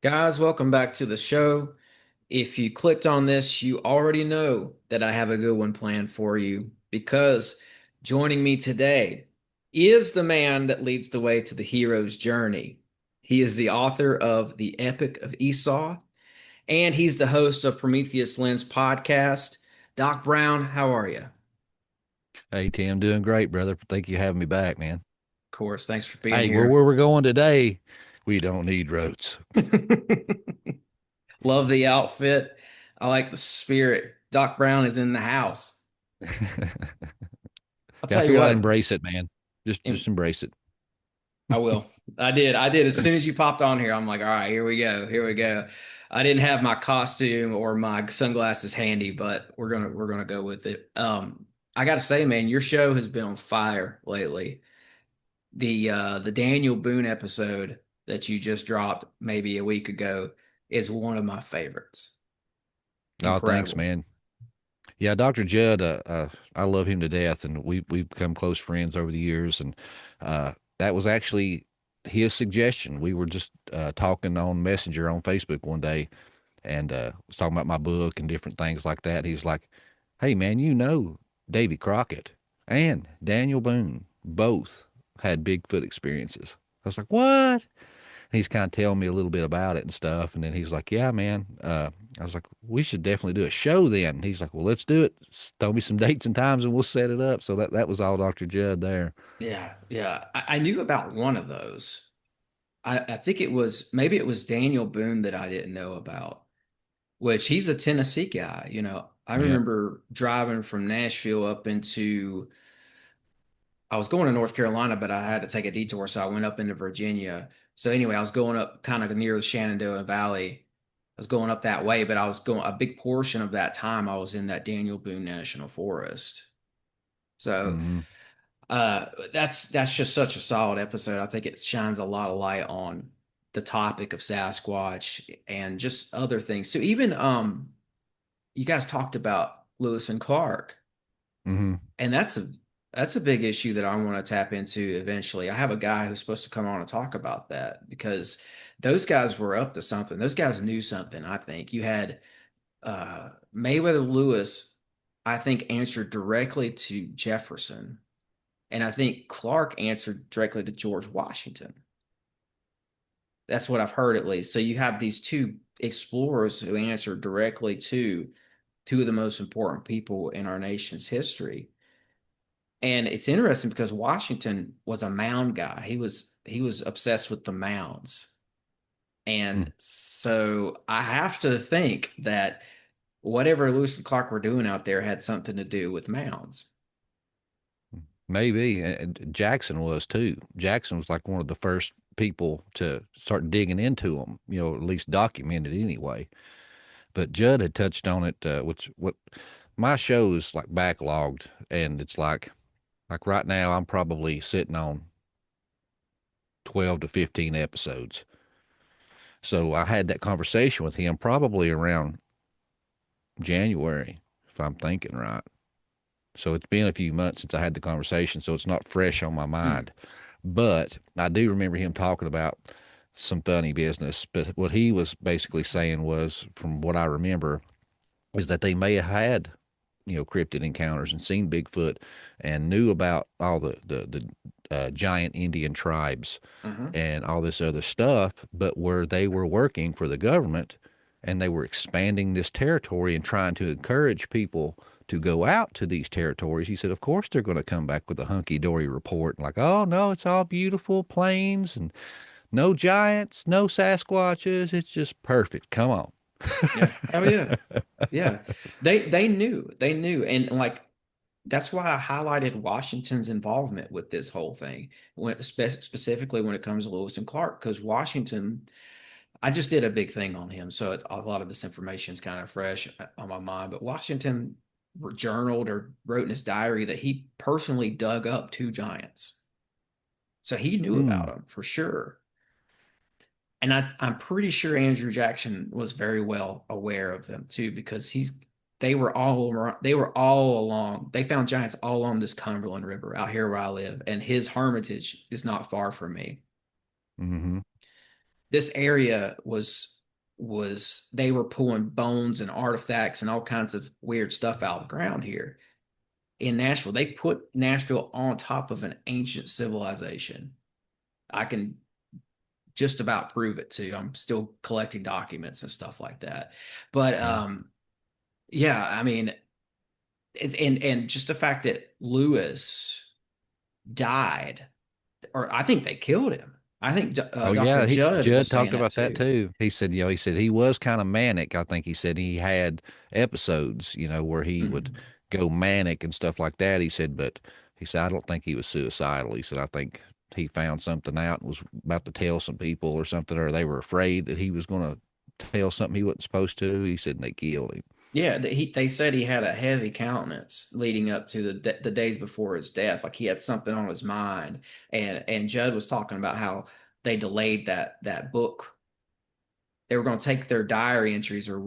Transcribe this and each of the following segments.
Guys, welcome back to the show. If you clicked on this, you already know that I have a good one planned for you because joining me today is the man that leads the way to the hero's journey. He is the author of the Epic of Esau, and he's the host of Prometheus Lens podcast. Doc Brown, how are you? Of Hey Tim, doing great, brother. Thank you for having me back, man. course, thanks for being Hey, where here. we're going today, we don't need roads. Love the outfit. I like the spirit. Doc Brown is in the house. I'll Yeah, I tell you figured I'd what. embrace it, man. Just embrace it. I will. I did. I did. As soon as you popped on here, I'm like, all right, here we go. Here we go. I didn't have my costume or my sunglasses handy, but we're gonna go with it. I gotta say, man, your show has been on fire lately. The Daniel Boone episode that you just dropped maybe a week ago is one of my favorites. Oh, thanks, Incredible. man. Yeah, Dr. Judd, I love him to death, and we've become close friends over the years. And that was actually his suggestion. We were just talking on Messenger on Facebook one day, and was talking about my book and different things like that. He was like, "Hey, man, Davy Crockett and Daniel Boone both had Bigfoot experiences." I was like, "What?" He's kind of telling me a little bit about it and stuff. And then he's like, "Yeah, man." I was like, "We should definitely do a show then." And he's like, "Well, let's do it. Throw me some dates and times and we'll set it up." So that was all Dr. Judd there. Yeah, yeah. I knew about one of those. I think it was maybe it was Daniel Boone that I didn't know about. Which he's a Tennessee guy. I Yep. remember driving from Nashville I was going to North Carolina, but I had to take a detour, so I went up into Virginia. So anyway, I was going up kind of near the Shenandoah Valley. I was going up that way, but I was going a big portion of that time I was in that Daniel Boone National Forest. So Hmm. that's just such a solid episode. I think it shines a lot of light on the topic of Sasquatch and just other things. So even you guys talked about Lewis and Clark, Hmm. and that's a big issue that I want to tap into eventually. I have a guy who's supposed to come on and talk about that because those guys were up to something. Those guys knew something, I think. You had Mayweather Lewis, I think, answered directly to Jefferson, and I think Clark answered directly to George Washington. That's what I've heard at least. So you have these two explorers who answered directly to two of the most important people in our nation's history. And it's interesting because Washington was a mound guy. He was obsessed with the mounds. And so I have to think that whatever Lewis and Clark were doing out there had something to do with mounds. Maybe. And Jackson was too. Jackson was like one of the first people to start digging into them, at least documented anyway. But Judd had touched on it, which what my show is like backlogged, and it's like right now I'm probably sitting on 12 to 15 episodes. So I had that conversation with him probably around January, if I'm thinking right. So it's been a few months since I had the conversation, so it's not fresh on my Hmm. mind. But I do remember him talking about some funny business. But what he was basically saying was, from what I remember, is that they may have had, cryptid encounters and seen Bigfoot and knew about all the giant Indian tribes Hmm. and all this other stuff, but where they were working for the government and they were expanding this territory and trying to encourage people to go out to these territories. He said, of course, they're going to come back with a hunky dory report like, oh, no, it's all beautiful plains and no giants, no Sasquatches. It's just perfect. Come on. Yeah. Oh yeah. Yeah. They knew. And like that's why I highlighted Washington's involvement with this whole thing, specifically when it comes to Lewis and Clark, because Washington, I just did a big thing on him, so a lot of this information is kind of fresh on my mind. But Washington journaled or wrote in his diary that he personally dug up two giants, so he knew about Mm. them for sure. And I'm pretty sure Andrew Jackson was very well aware of them too, because they were all along. They found giants all along this Cumberland River out here where I live, and his hermitage is not far from me. Hmm. This area was was they were pulling bones and artifacts and all kinds of weird stuff out of the ground here in Nashville. They put Nashville on top of an ancient civilization. I can just about prove it too. I'm still collecting documents and stuff like that. But Yeah. yeah, I mean, and just the fact that Lewis died, or I think they killed him. I think Oh Dr. yeah, he Judd was Judd saying talked that about that too. too. He said, he said he was kind of manic. I think he said he had episodes, where he would Mhm. go manic and stuff like that. He said, but he said I don't think he was suicidal. He said I think he found something out and was about to tell some people or something, or they were afraid that he was going to tell something he wasn't supposed to. He said and they killed him. Yeah, they said he had a heavy countenance leading up to the days before his death, like he had something on his mind. And Judd was talking about how they delayed that book. They were going to take their diary entries or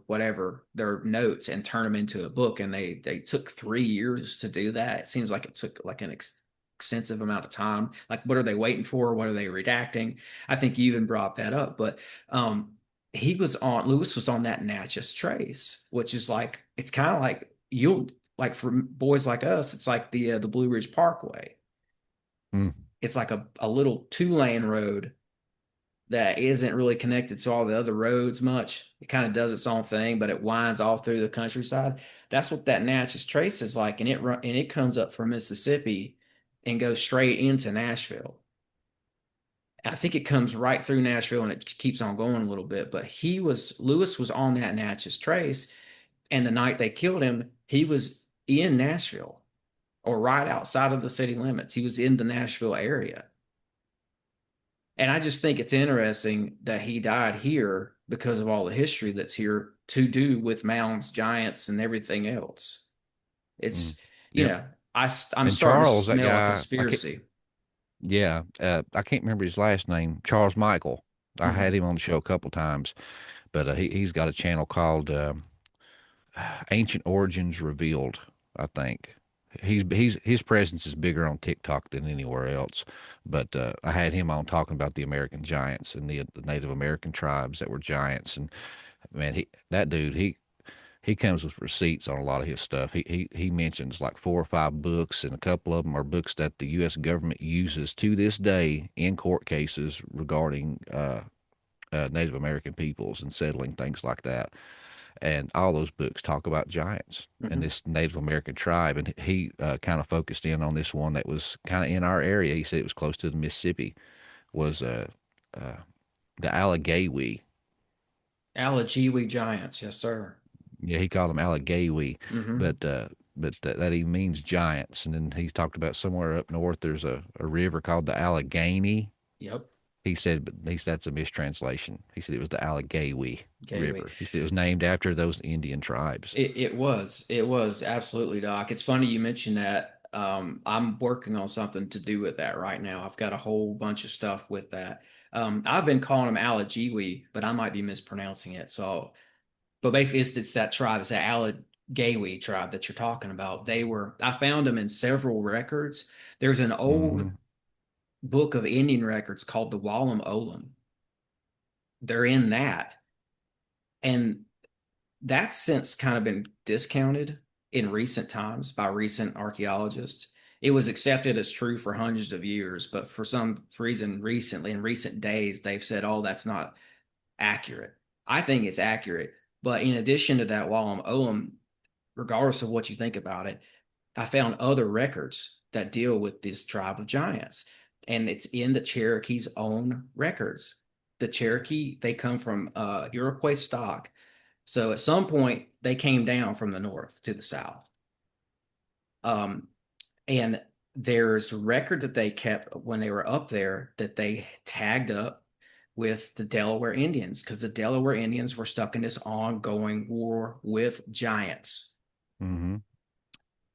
whatever, their notes, and turn them into a book, and they took 3 years to do that. It seems like it took like an extensive amount of time. Like, what are they waiting for? What are they redacting? I think you even brought that up, but he was on Lewis was on that Natchez Trace, which is like it's kind of like you'll like for boys like us, it's like the Blue Ridge Parkway. Mm. It's like a little 2 lane road that isn't really connected to all the other roads much. It kind of does its own thing, but it winds all through the countryside. That's what that Natchez Trace is like, and it comes up from Mississippi and goes straight into Nashville. I think it comes right through Nashville and it keeps on going a little bit. But Lewis was on that Natchez Trace, and the night they killed him, he was in Nashville or right outside of the city limits. He was in the Nashville area. And I just think it's interesting that he died here because of all the history that's here to do with mounds, giants, and everything else. Mm. It's, you Yep. know, I'm And starting to Charles, that smell a guy, I can't. conspiracy. Yeah, I can't remember his last name. Charles Michael. I Mhm. had him on the show a couple times, but he's got a channel called Ancient Origins Revealed. I think his presence is bigger on TikTok than anywhere else. But I had him on talking about the American giants and the Native American tribes that were giants. And man, that dude he comes with receipts on a lot of his stuff. He mentions like 4 or 5 books, and a couple of them are books that the U.S. government uses to this day in court cases regarding Native American peoples and settling things like that. And all those books talk about giants and Mhm. this Native American tribe. And he kind of focused in on this one that was kind of in our area. He said it was close to the Mississippi. Was uh, the Allegheny. Alajiwi giants, yes, sir. Yeah, he called them Allegheny, Hmm. but that he means giants. And then he's talked about somewhere up north there's a river called the Allegheny. Yep. He said, but that's a mistranslation. He said it was the Allegheny Gateway. River. He said it was named after those Indian tribes. It was absolutely, Doc. It's funny you mentioned that. I'm working on something to do with that right now. I've got a whole bunch of stuff with that. I've been calling them Alajiwi, but I might be mispronouncing it. So, but basically, it's that tribe. It's that Allegheny tribe that you're talking about. I found them in several records. There's an old Hmm. book of Indian records called the Wallam Olam. They're in that, and that's since kind of been discounted in recent times by recent archaeologists. It was accepted as true for hundreds of years, but for some reason, recently, in recent days, they've said, oh, that's not accurate. I think it's accurate. But in addition to that, while I'm Olam, regardless of what you think about it, I found other records that deal with this tribe of giants. And it's in the Cherokee's own records. The Cherokee, they come from Iroquois stock. So at some point, they came down from the north to the south. Um, and there's a record that they kept when they were up there that they tagged up with the Delaware Indians because the Delaware Indians were stuck in this ongoing war with giants. Hmm.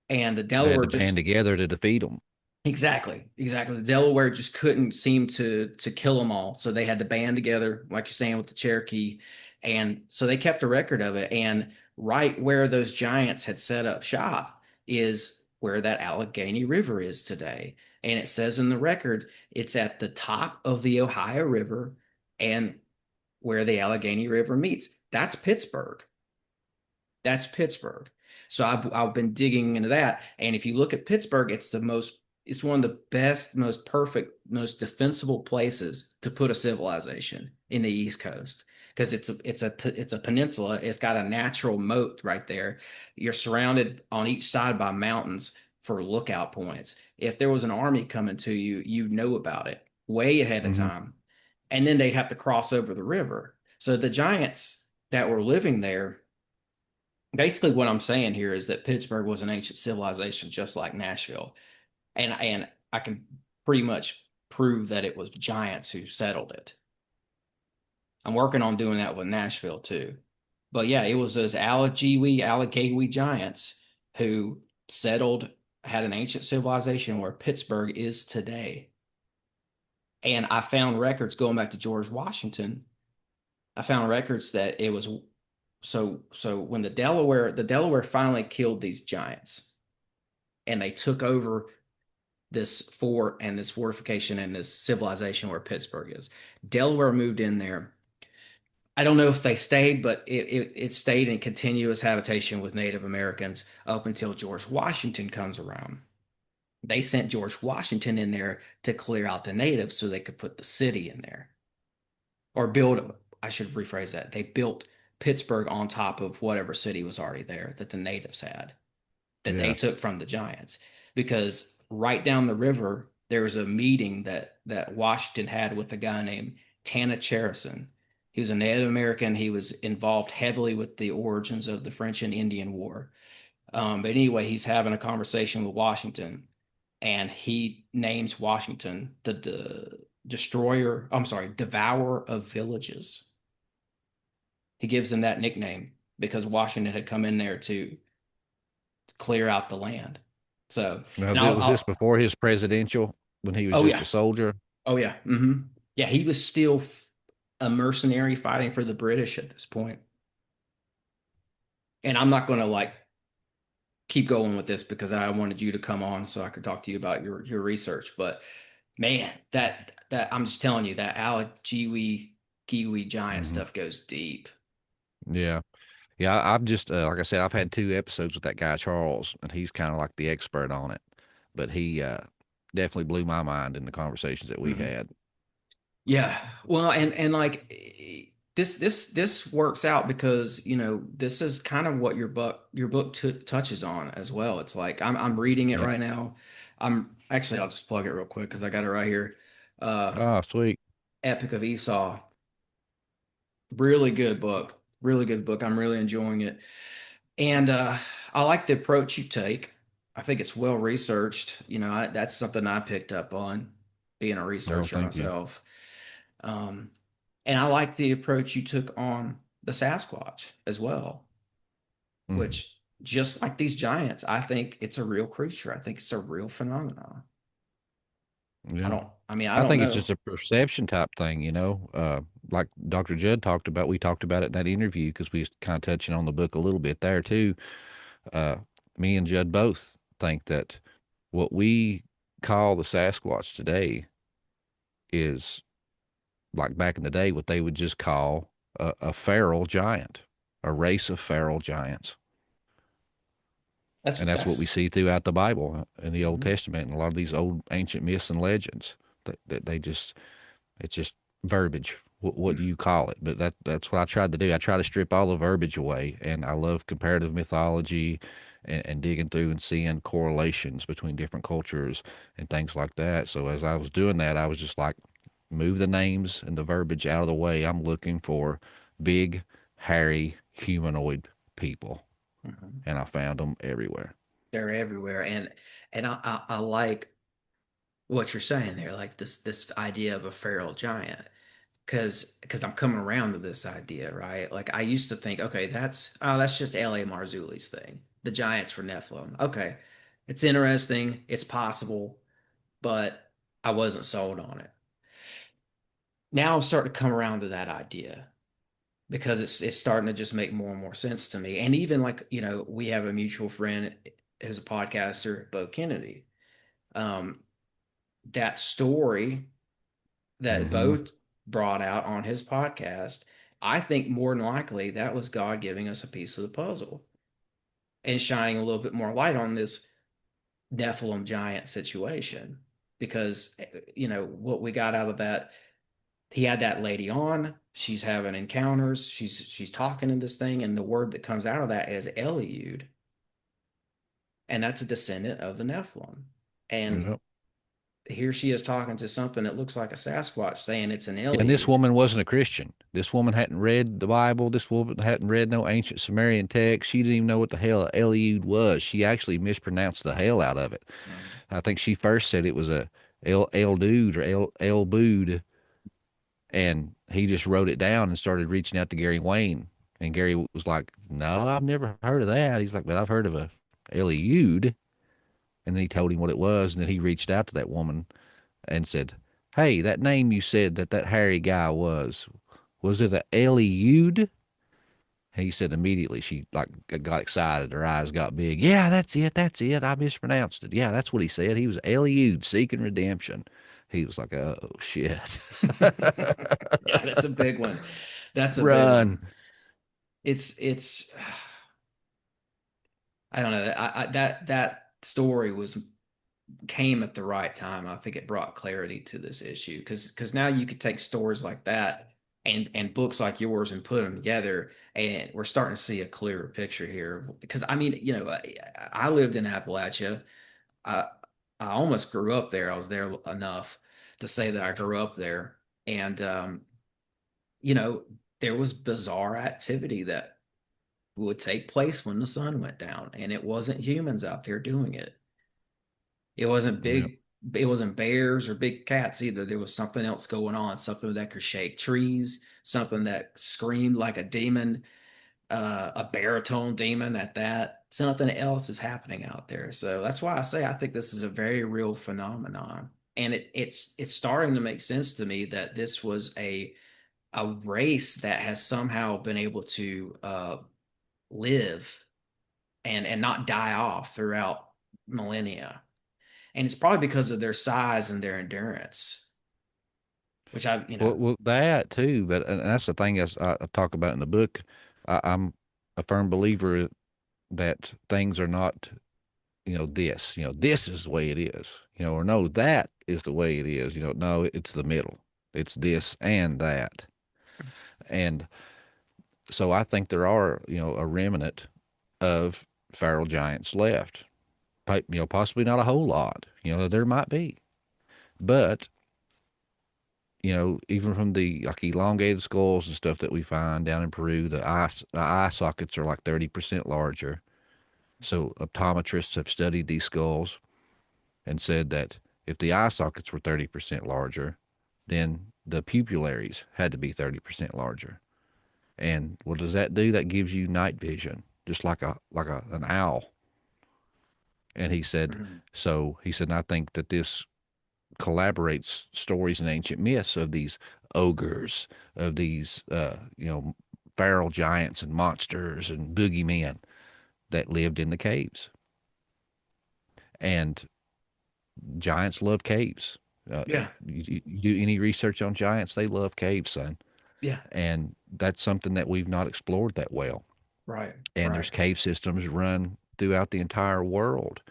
And the They had Delaware to band just together to defeat them. exactly. The Delaware just couldn't seem to kill them all, so they had to band together, like you're saying, with the Cherokee, and so they kept a record of it. And right where those giants had set up shop is where that Allegheny River is today. And it says in the record it's at the top of the Ohio River, and where the Allegheny River meets. That's Pittsburgh. That's Pittsburgh. So I've been digging into that. And if you look at Pittsburgh, it's one of the best, most perfect, most defensible places to put a civilization in the East Coast because it's a peninsula. It's got a natural moat right there. You're surrounded on each side by mountains for lookout points. If there was an army coming to you, you know about it way ahead of Hmm. time. And then they'd have to cross over the river. So the giants that were living there, basically what I'm saying here is that Pittsburgh was an ancient civilization just like Nashville. And I can pretty much prove that it was giants who settled it. I'm working on doing that with Nashville too. But yeah, it was those Allegheny giants who settled, had an ancient civilization where Pittsburgh is today. And I found records going back to George Washington. I found records that it was so when the Delaware finally killed these giants and they took over this fort and this fortification and this civilization where Pittsburgh is. Delaware moved in there. I don't know if they stayed, but it stayed in continuous habitation with Native Americans up until George Washington comes around. They sent George Washington in there to clear out the natives so they could put the city in there or build. I should rephrase that. They built Pittsburgh on top of whatever city was already there that the natives had, that they Yeah. took from the Giants. Because right down the river, there was a meeting that Washington had with a guy named Tanacherson. He was a Native American. He was involved heavily with the origins of the French and Indian War. But anyway, he's having a conversation with Washington, and he names Washington the destroyer. I'm sorry, devourer of villages. He gives him that nickname because Washington had come in there to clear out the land. So, Now, and I'll, was this I'll before his presidential when he was oh just yeah, a soldier? oh yeah, yeah, he was still a mercenary fighting for the British at this point. And I'm not going to like keep going with this because I wanted you to come on so I could talk to you about your research. But man, that I'm just telling you that Alec Kiwi giant Hmm. stuff goes deep. Yeah. Yeah. I've just, like I said, I've had 2 episodes with that guy, Charles, and he's kind of like the expert on it. But he definitely blew my mind in the conversations that we Mhm. had. Yeah. Well, and like this works out because, this is kind of what your book t touches on as well. It's like I'm reading it Yeah. right now. I'll just plug it real quick because I got it right here. Uh Oh, sweet. Epic of Esau. Really good book. Really good book. I'm really enjoying it. And I like the approach you take. I think it's well researched. That's something I picked up on being a Oh, researcher thank you. myself. Um, and I like the approach you took on the Sasquatch as well, Hmm. which just like these giants, I think it's a real creature. I think it's a real phenomenon. Yeah. I I don't think it's know. just a perception type thing, like Dr. Judd talked about. We talked about it in that interview because we was kind of touching on the book a little bit there too. Uh, Me and Judd both think that what we call the Sasquatch today is like back in the day, what they would just call a feral giant, a race of feral giants. That's And that's what we that's see throughout the Bible in the Old mhm, Testament and a lot of these old ancient myths and legends that they just, it's just verbiage. What do mhm, you call it? But that's what I tried to do. I try to strip all the verbiage away, and I love comparative mythology and digging through and seeing correlations between different cultures and things like that. So as I was doing that, I was just like, move the names and the verbiage out of the way. I'm looking for big, hairy, humanoid people, mhm. and I found them everywhere. They're everywhere, and I like what you're saying there, like this idea of a feral giant. Because I'm coming around to this idea, right? Like I used to think, okay, that's just L.A. Marzulli's thing. The Giants for Nephilim. Okay, it's interesting, it's possible, but I wasn't sold on it. Now I'm starting to come around to that idea because it's starting to just make more and more sense to me. And even like, we have a mutual friend who's a podcaster, Bo Kennedy. Um, that story that Mm-hmm. Bo brought out on his podcast, I think more than likely that was God giving us a piece of the puzzle and shining a little bit more light on this Nephilim giant situation. Because, what we got out of that, he had that lady on, she's having encounters, she's talking in this thing, and the word that comes out of that is Eliud, and that's a descendant of the Nephilim. And Yep. here she is talking to something that looks like a Sasquatch saying it's an Yeah, and this Eliud. woman wasn't a Christian. This woman hadn't read the Bible. This woman hadn't read no ancient Sumerian text. She didn't even know what the hell Eliud was. She actually mispronounced the hell out of it. Mhm. I think she first said it was a El Dude or El Bood, and he just wrote it down and started reaching out to Gary Wayne. And Gary was like, "No, I've never heard of that." He's like, "But I've heard of a Eliud." And then he told him what it was, and then he reached out to that woman and said, "Hey, that name you said that hairy guy was it a Eliud?" He said immediately she like got excited. Her eyes got big. Yeah, that's it. That's it. I mispronounced it. Yeah, that's what he said. He was Eliud seeking redemption. He was like, oh shit. Yeah, that's a big one. That's a big Run. one. It's I don't know. That story was came at the right time. I think it brought clarity to this issue because now you could take stories like that and books like yours and put them together, and we're starting to see a clearer picture here. Because I mean, I lived in Appalachia. I I almost grew up there. I was there enough to say that I grew up there, and you know, there was bizarre activity that would take place when the sun went down, and it wasn't humans out there doing it. It wasn't Yep. big, it wasn't bears or big cats either. There was something else going on, something that could shake trees, something that screamed like a demon, a baritone demon at that. Something else is happening out there. So that's why I say I think this is a very real phenomenon. And it's starting to make sense to me that this was a race that has somehow been able to live and not die off throughout millennia. And it's probably because of their size and their endurance, which Well, that too, but and that's the thing as I talk about in the book. I'm a firm believer that things are not, this is the way it is, or no, that is the way it is, no, it's the middle. It's this and that. And so I think there are, a remnant of feral giants left. Possibly not a whole lot, there might be. But, even from the like elongated skulls and stuff that we find down in Peru, the eye sockets are like 30% larger. So optometrists have studied these skulls and said that if the eye sockets were 30% larger, then the pupillaries had to be 30% larger. And what does that do? That gives you night vision, just like an owl. And Mhm. he said, and I think that this collaborates stories and ancient myths of these ogres, of these, feral giants and monsters and boogeymen that lived in the caves. And giants love caves. Yeah, You do any research on giants, they love caves, son. yeah, And that's something that we've not explored that well. right, And there's right. cave systems run throughout the entire world.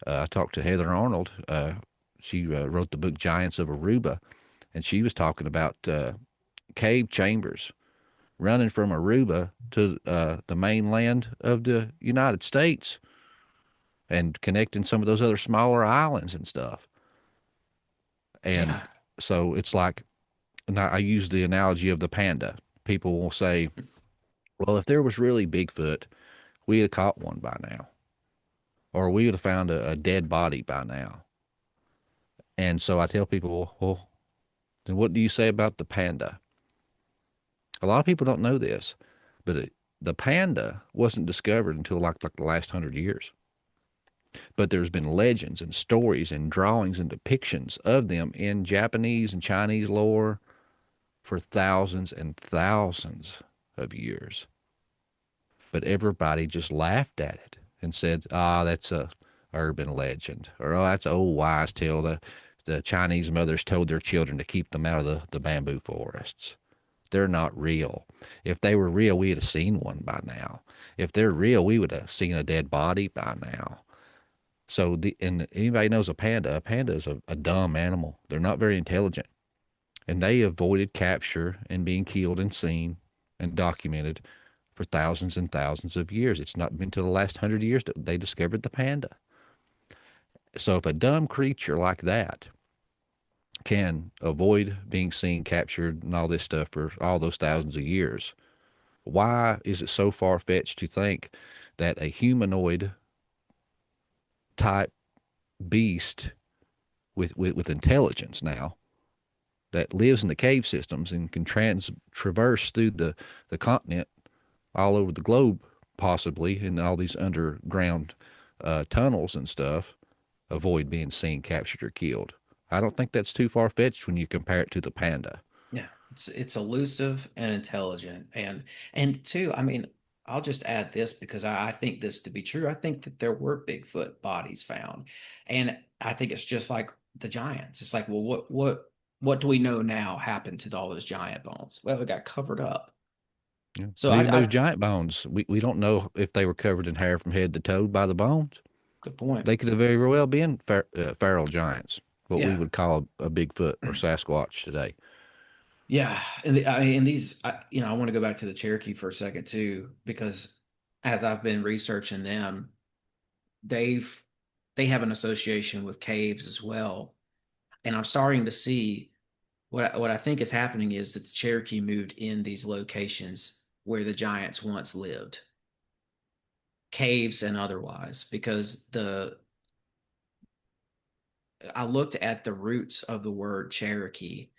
I talked to Heather Arnold. She wrote the book Giants of Aruba, and she was talking about cave chambers running from Aruba to the mainland of the United States and connecting some of those other smaller islands and stuff. And Yeah, so it's like, and I use the analogy of the panda. People will say, well, if there was really Bigfoot, we'd have caught one by now, or we would have found a dead body by now. And so I tell people, well, then what do you say about the panda? A lot of people don't know this, but the panda wasn't discovered until like the last 100 years. But there's been legends and stories and drawings and depictions of them in Japanese and Chinese lore for thousands and thousands of years. But everybody just laughed at it and said, "Ah, that's a urban legend," or "Oh, that's an old wise tale." The Chinese mothers told their children to keep them out of the bamboo forests. They're not real. If they were real, we'd have seen one by now. If they're real, we would have seen a dead body by now. So and anybody knows a panda is a dumb animal. They're not very intelligent, and they avoided capture and being killed and seen and documented for thousands and thousands of years. It's not been until the last 100 years that they discovered the panda. So if a dumb creature like that can avoid being seen, captured, and all this stuff for all those thousands of years, why is it so far fetched to think that a humanoid type beast with intelligence now that lives in the cave systems and can traverse through the continent all over the globe, possibly in all these underground tunnels and stuff, avoid being seen, captured, or killed? I don't think that's too far fetched when you compare it to the panda. Yeah, it's elusive and intelligent, and two, I mean, I'll just add this because I think this to be true. I think that there were Bigfoot bodies found, and I think it's just like the giants. It's like, well, what do we know now happened to all those giant bones? Well, it got covered up. Yeah. So And even those I giant bones, we don't know if they were covered in hair from head to toe by the bones. good point. They could have very well been feral giants, what we Yeah, would call a Bigfoot or Sasquatch today. yeah, and I mean, and I want to go back to the Cherokee for a second too, because as I've been researching them, they've they have an association with caves as well, and I'm starting to see what I think is happening is that the Cherokee moved in these locations where the giants once lived, caves and otherwise, because the I looked at the roots of the word Cherokee,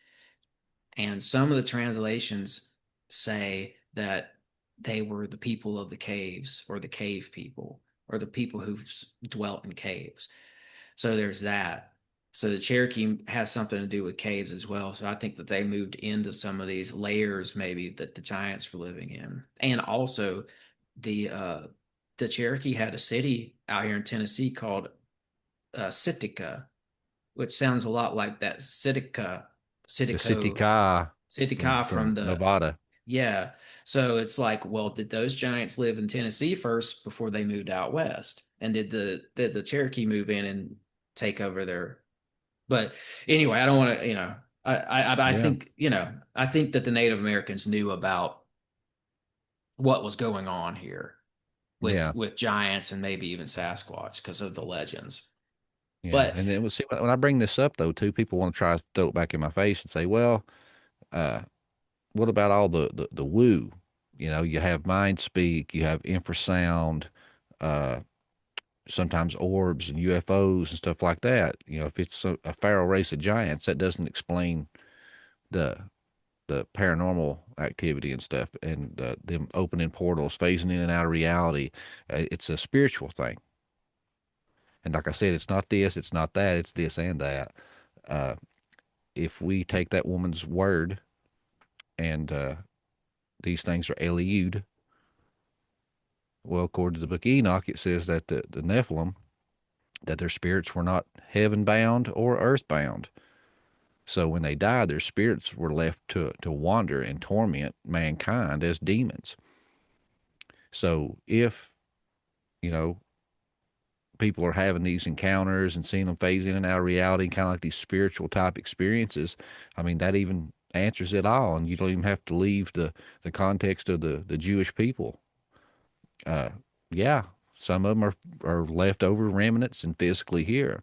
and some of the translations say that they were the people of the caves or the cave people or the people who dwelt in caves. So there's that. So the Cherokee has something to do with caves as well. So I think that they moved into some of these layers maybe that the giants were living in. And also the Cherokee had a city out here in Tennessee called Sitka, which sounds a lot like that The Sitico, Sitka Sitka from from the Nevada. yeah. So it's like, well, did those giants live in Tennessee first before they moved out west? And did the Cherokee move in and take over their? But anyway, I don't want to, I Yeah, think, I think that the Native Americans knew about what was going on here with yeah, giants and maybe even Sasquatch because of the legends. yeah. But And then see when I bring this up though, too, people want to try to throw it back in my face and say, well, uh, what about all the woo? You know, you have mind speak, you have infrasound, uh, sometimes orbs and UFOs and stuff like that. You know, if it's a feral race of giants, that doesn't explain the the paranormal activity and stuff, and them opening portals, phasing in and out of reality. It's a spiritual thing, and like I said, it's not this, it's not that, it's this and that. Uh, if we take that woman's word and these things are Eliud, well, according to the book of Enoch, it says that the Nephilim, that their spirits were not heaven bound or earth bound. So when they died, their spirits were left to wander and torment mankind as demons. So if, you know, people are having these encounters and seeing them phase in and out of reality, kind of like these spiritual type experiences, I mean, that even answers it all. And you don't even have to leave the context of the Jewish people. Uh, yeah, some of them are leftover remnants and physically here.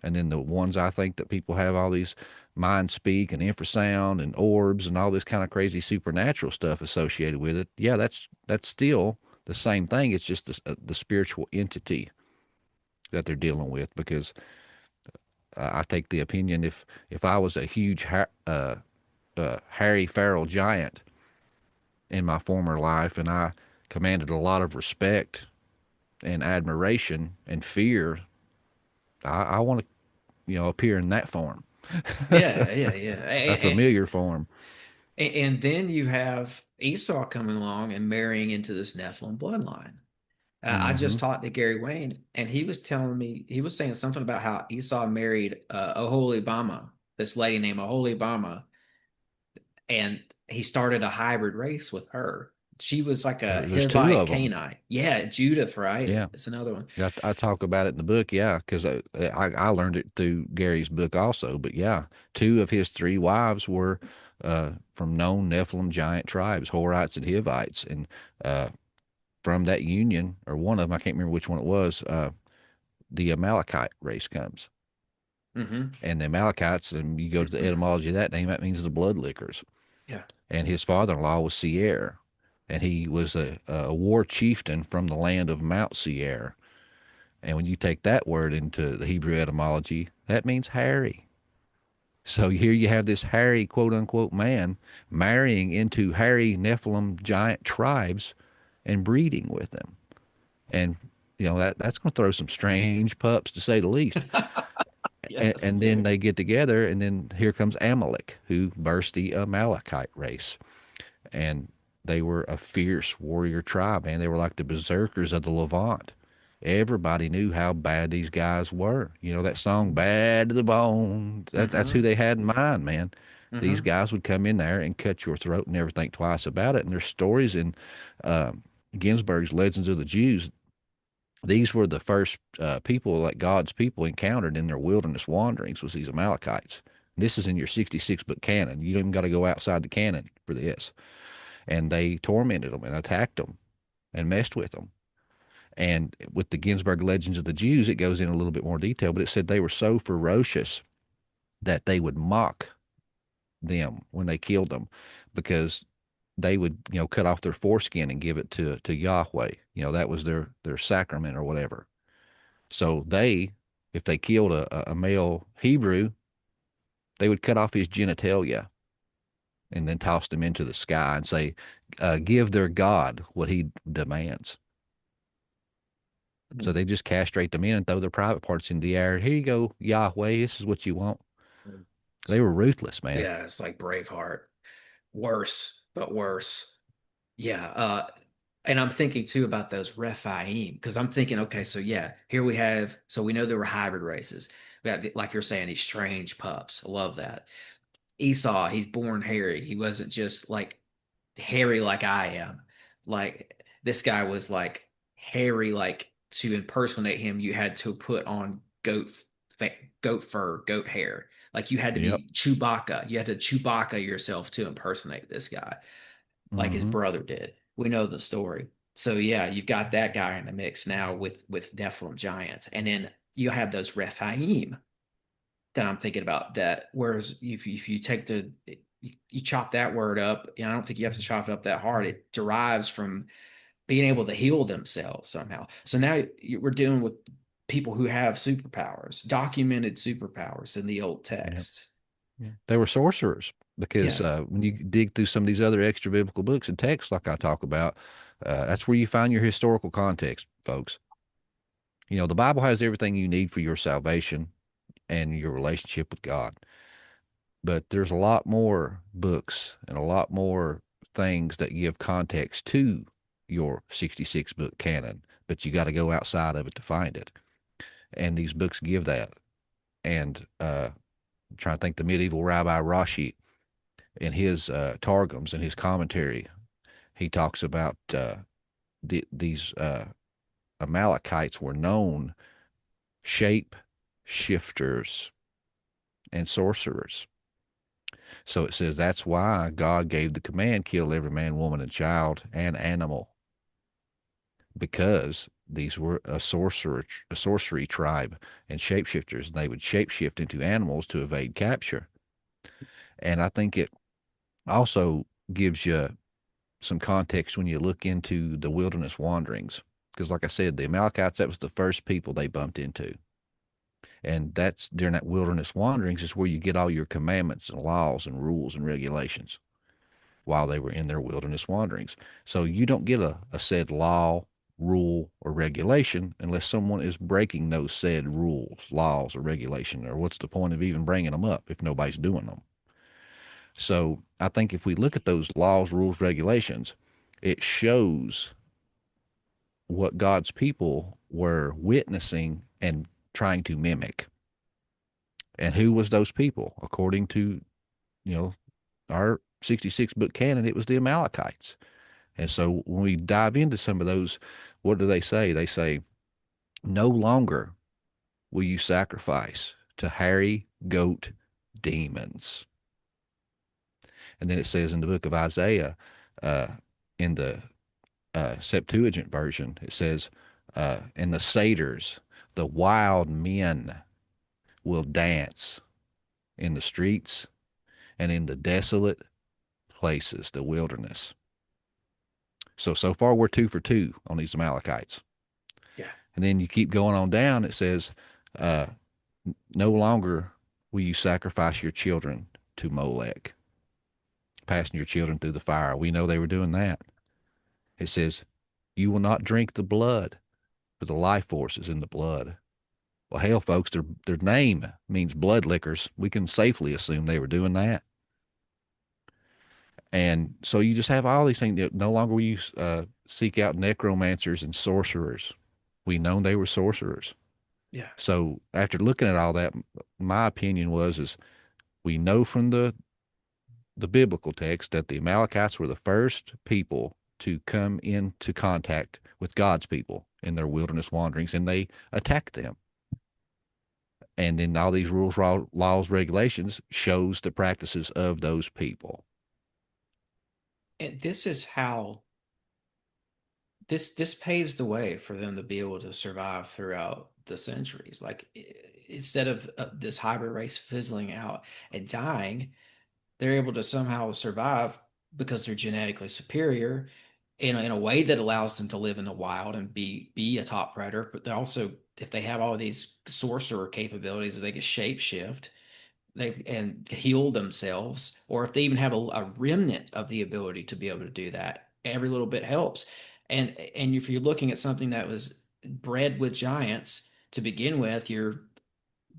And then the ones I think that people have all these mind speak and infrasound and orbs and all this kind of crazy supernatural stuff associated with it. Yeah, that's still the same thing. It's just the spiritual entity that they're dealing with. Because I take the opinion, if I was a huge hairy feral giant in my former life and I commanded a lot of respect and admiration and fear, I want to appear in that form, yeah, yeah, yeah. a familiar form. And then you have Esau coming along and marrying into this Nephilim bloodline. I just Mm-hmm. talked to Gary Wayne, and he was telling me he was saying something about how Esau married Oholibama, this lady named Oholibama, and he started a hybrid race with her. She was like a There's two Hivite of them. Canaanite. Yeah, Judith, right? Yeah. It's another one. Yeah, I talk about it in the book, yeah, because I learned it through Gary's book also. But yeah, two of his three wives were from known Nephilim giant tribes, Horites and Hivites, and uh, from that union, or one of them, I can't remember which one it was, the Amalekite race comes. Hmm. And the Amalekites, and you go to the etymology of that name, that means the blood lickers. Yeah. And his father-in-law was Seir, and he was a war chieftain from the land of Mount Seir. And when you take that word into the Hebrew etymology, that means hairy. So here you have this hairy, quote unquote, man marrying into hairy Nephilim giant tribes and breeding with them. And, that's going to throw some strange pups to say the least. And, Yes, and then dude. they get together, and then here comes Amalek, who burst the Amalekite race. And they were a fierce warrior tribe, man. They were like the berserkers of the Levant. Everybody knew how bad these guys were. That song "Bad to the Bone." That's who Hmm. they had in mind, man. These Hmm. guys would come in there and cut your throat and never think twice about it. And there's stories in Ginsberg's Legends of the Jews. These were the first people that God's people encountered in their wilderness wanderings was these Amalekites. This is in your 66 book canon. You don't even got to go outside the canon for this. And they tormented them and attacked them and messed with them. And with the Ginsberg Legends of the Jews, it goes in a little bit more detail, but it said they were so ferocious that they would mock them when they killed them because they would, cut off their foreskin and give it to Yahweh. That was their sacrament or whatever. So if they killed a male Hebrew, they would cut off his genitalia and then toss them into the sky and say, give their God what he demands. So they just castrate them in and throw their private parts in the air. Here you go, Yahweh. This is what you want. They were ruthless, man. Yeah, it's like Braveheart. Worse, but worse. Yeah, and I'm thinking too about those Rephaim because I'm thinking, okay, so yeah, here we have, so we know there were hybrid races. We got, like you're saying, these strange pups. I love that. Esau, he's born hairy. He wasn't just like hairy like I am. Like this guy was like hairy, like to impersonate him, you had to put on goat fur, goat hair. Like you had to Yep. be Chewbacca. You had to Chewbacca yourself to impersonate this guy, like his Mm-hmm. brother did. We know the story. So yeah, you've got that guy in the mix now with Nephilim giants, and then you have those Rephaim that I'm thinking about. That whereas if you take you chop that word up, and I don't think you have to chop it up that hard. It derives from being able to heal themselves somehow. So now we're dealing with people who have superpowers, documented superpowers in the old Yep. texts. Yeah. They were sorcerers because Yeah. when you dig through some of these other extra biblical books and texts, like I talk about, that's where you find your historical context, folks. The Bible has everything you need for your salvation and your relationship with God. But there's a lot more books and a lot more things that give context to your 66 book canon, but you got to go outside of it to find it. And these books give that. And I'm trying to think the medieval Rabbi Rashi in his Targums and his commentary, he talks about these Amalekites were known shape shifters and sorcerers. So it says that's why God gave the command, kill every man, woman, and child and animal, because these were a sorcery tribe and shapeshifters, and they would shapeshift into animals to evade capture. And I think it also gives you some context when you look into the wilderness wanderings. Because, like I said, the Amalekites, that was the first people they bumped into. And that's during that wilderness wanderings is where you get all your commandments and laws and rules and regulations while they were in their wilderness wanderings. So you don't get a said law, rule, or regulation unless someone is breaking those said rules, laws, or regulation, or what's the point of even bringing them up if nobody's doing them? So I think if we look at those laws, rules, regulations, it shows what God's people were witnessing and trying to mimic. And who was those people? According to, you know, our 66 book canon, it was the Amalekites. And so when we dive into some of those, what do they say? They say, no longer will you sacrifice to hairy goat demons. And then it says in the book of Isaiah, uh, in the Septuagint version, it says, in the satyrs, the wild men will dance in the streets and in the desolate places, the wilderness. So far we're 2 for 2 on these Amalekites. Yeah. And then you keep going on down, it says, uh, no longer will you sacrifice your children to Molech, passing your children through the fire. We know they were doing that. It says, you will not drink the blood, for the life force is in the blood. Well, hell, folks, their name means blood lickers. We can safely assume they were doing that. And so you just have all these things. No longer will you seek out necromancers and sorcerers. We know they were sorcerers. Yeah. So after looking at all that, my opinion is we know from the biblical text that the Amalekites were the first people to come into contact with God's people in their wilderness wanderings, and they attacked them. And then all these rules, laws, regulations shows the practices of those people. And this is how this paves the way for them to be able to survive throughout the centuries. Like instead of this hybrid race fizzling out and dying, they're able to somehow survive because they're genetically superior in a way that allows them to live in the wild and be a top predator. But they also, if they have all these sorcerer capabilities, if they can shape shift, they and heal themselves, or if they even have a remnant of the ability to be able to do that, every little bit helps. And if you're looking at something that was bred with giants to begin with, you're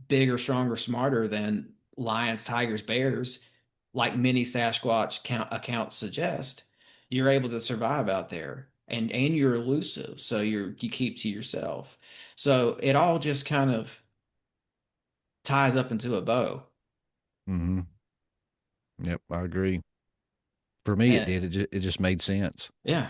bigger, stronger, smarter than lions, tigers, bears, like many Sasquatch accounts suggest, you're able to survive out there. And you're elusive, so you keep to yourself. So it all just kind of ties up into a bow. Mm-hmm. Yep, I agree. For me, it And did. It just made sense. yeah,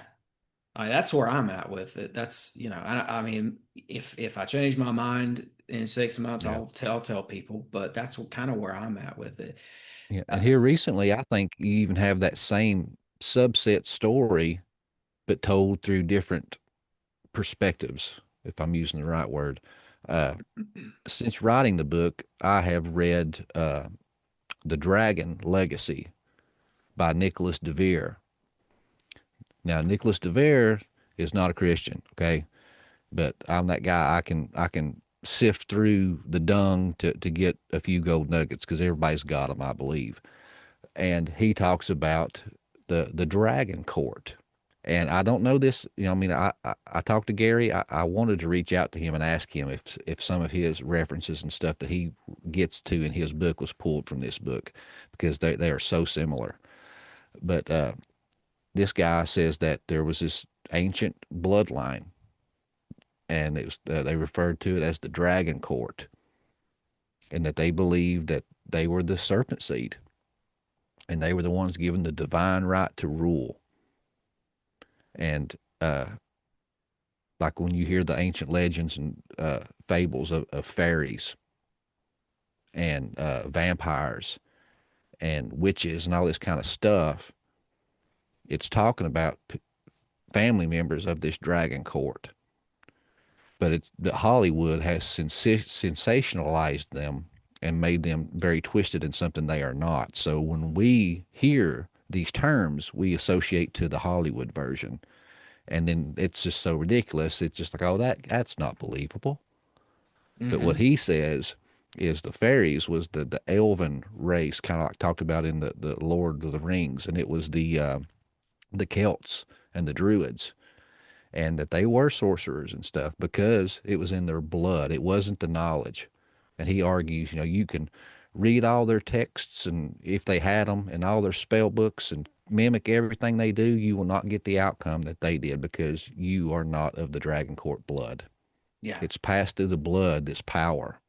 that's where I'm at with it. That's, I mean, if I change my mind in 6 months, Yeah. I'll tell people, but that's kind of where I'm at with it. Yeah. Uh, And here recently, I think you even have that same subset story, but told through different perspectives, if I'm using the right word. Uh, since writing the book, I have read The Dragon Legacy by Nicholas DeVere. Now, Nicholas DeVere is not a Christian, okay? But I'm that guy. I can sift through the dung to get a few gold nuggets because everybody's got them, I believe. And he talks about the dragon court. And I don't know this, I mean, I talked to Gary. I wanted to reach out to him and ask him if some of his references and stuff that he gets to in his book was pulled from this book because they are so similar. But this guy says that there was this ancient bloodline, and it was they referred to it as the dragon court, and that they believed that they were the serpent seed, and they were the ones given the divine right to rule. And like when you hear the ancient legends and fables of fairies and vampires and witches and all this kind of stuff, it's talking about family members of this dragon court. But it's that Hollywood has sensationalized them and made them very twisted in something they are not. So when we hear these terms, we associate to the Hollywood version, and then it's just so ridiculous. It's just like, oh, that's not believable. But what hmm he says is the fairies was the elven race, kind of like talked about in the Lord of the Rings, and it was the Celts and the Druids, and that they were sorcerers and stuff because it was in their blood. It wasn't the knowledge. And he argues, you can read all their texts and if they had them and all their spell books and mimic everything they do, you will not get the outcome that they did because you are not of the dragon court blood. Yeah. It's passed through the blood, this power.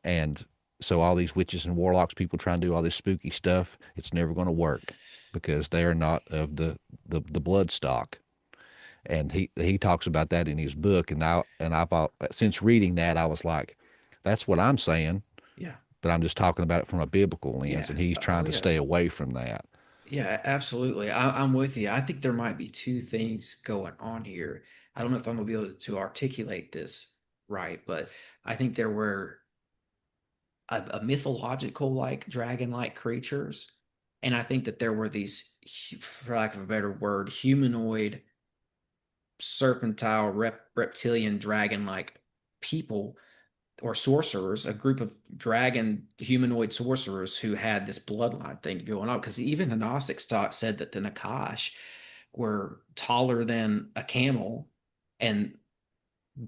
And so all these witches and warlocks, people trying to do all this spooky stuff, it's never going to work because they are not of the blood stock. And he talks about that in his book. And I've since reading that, I was like, that's what I'm saying, Yeah. but I'm just talking about it from a biblical lens, Yeah. and he's Oh trying to yeah. stay away from that. Yeah, absolutely. I'm with you. I think there might be two things going on here. I don't know if I'm gonna be able to articulate this right, but I think there were a mythological like dragon-like creatures, and I think that there were these, for lack of a better word, humanoid, serpentine, reptilian, dragon-like people or sorcerers, a group of dragon humanoid sorcerers who had this bloodline thing going on. Because even the Gnostic stock said that the Nakash were taller than a camel and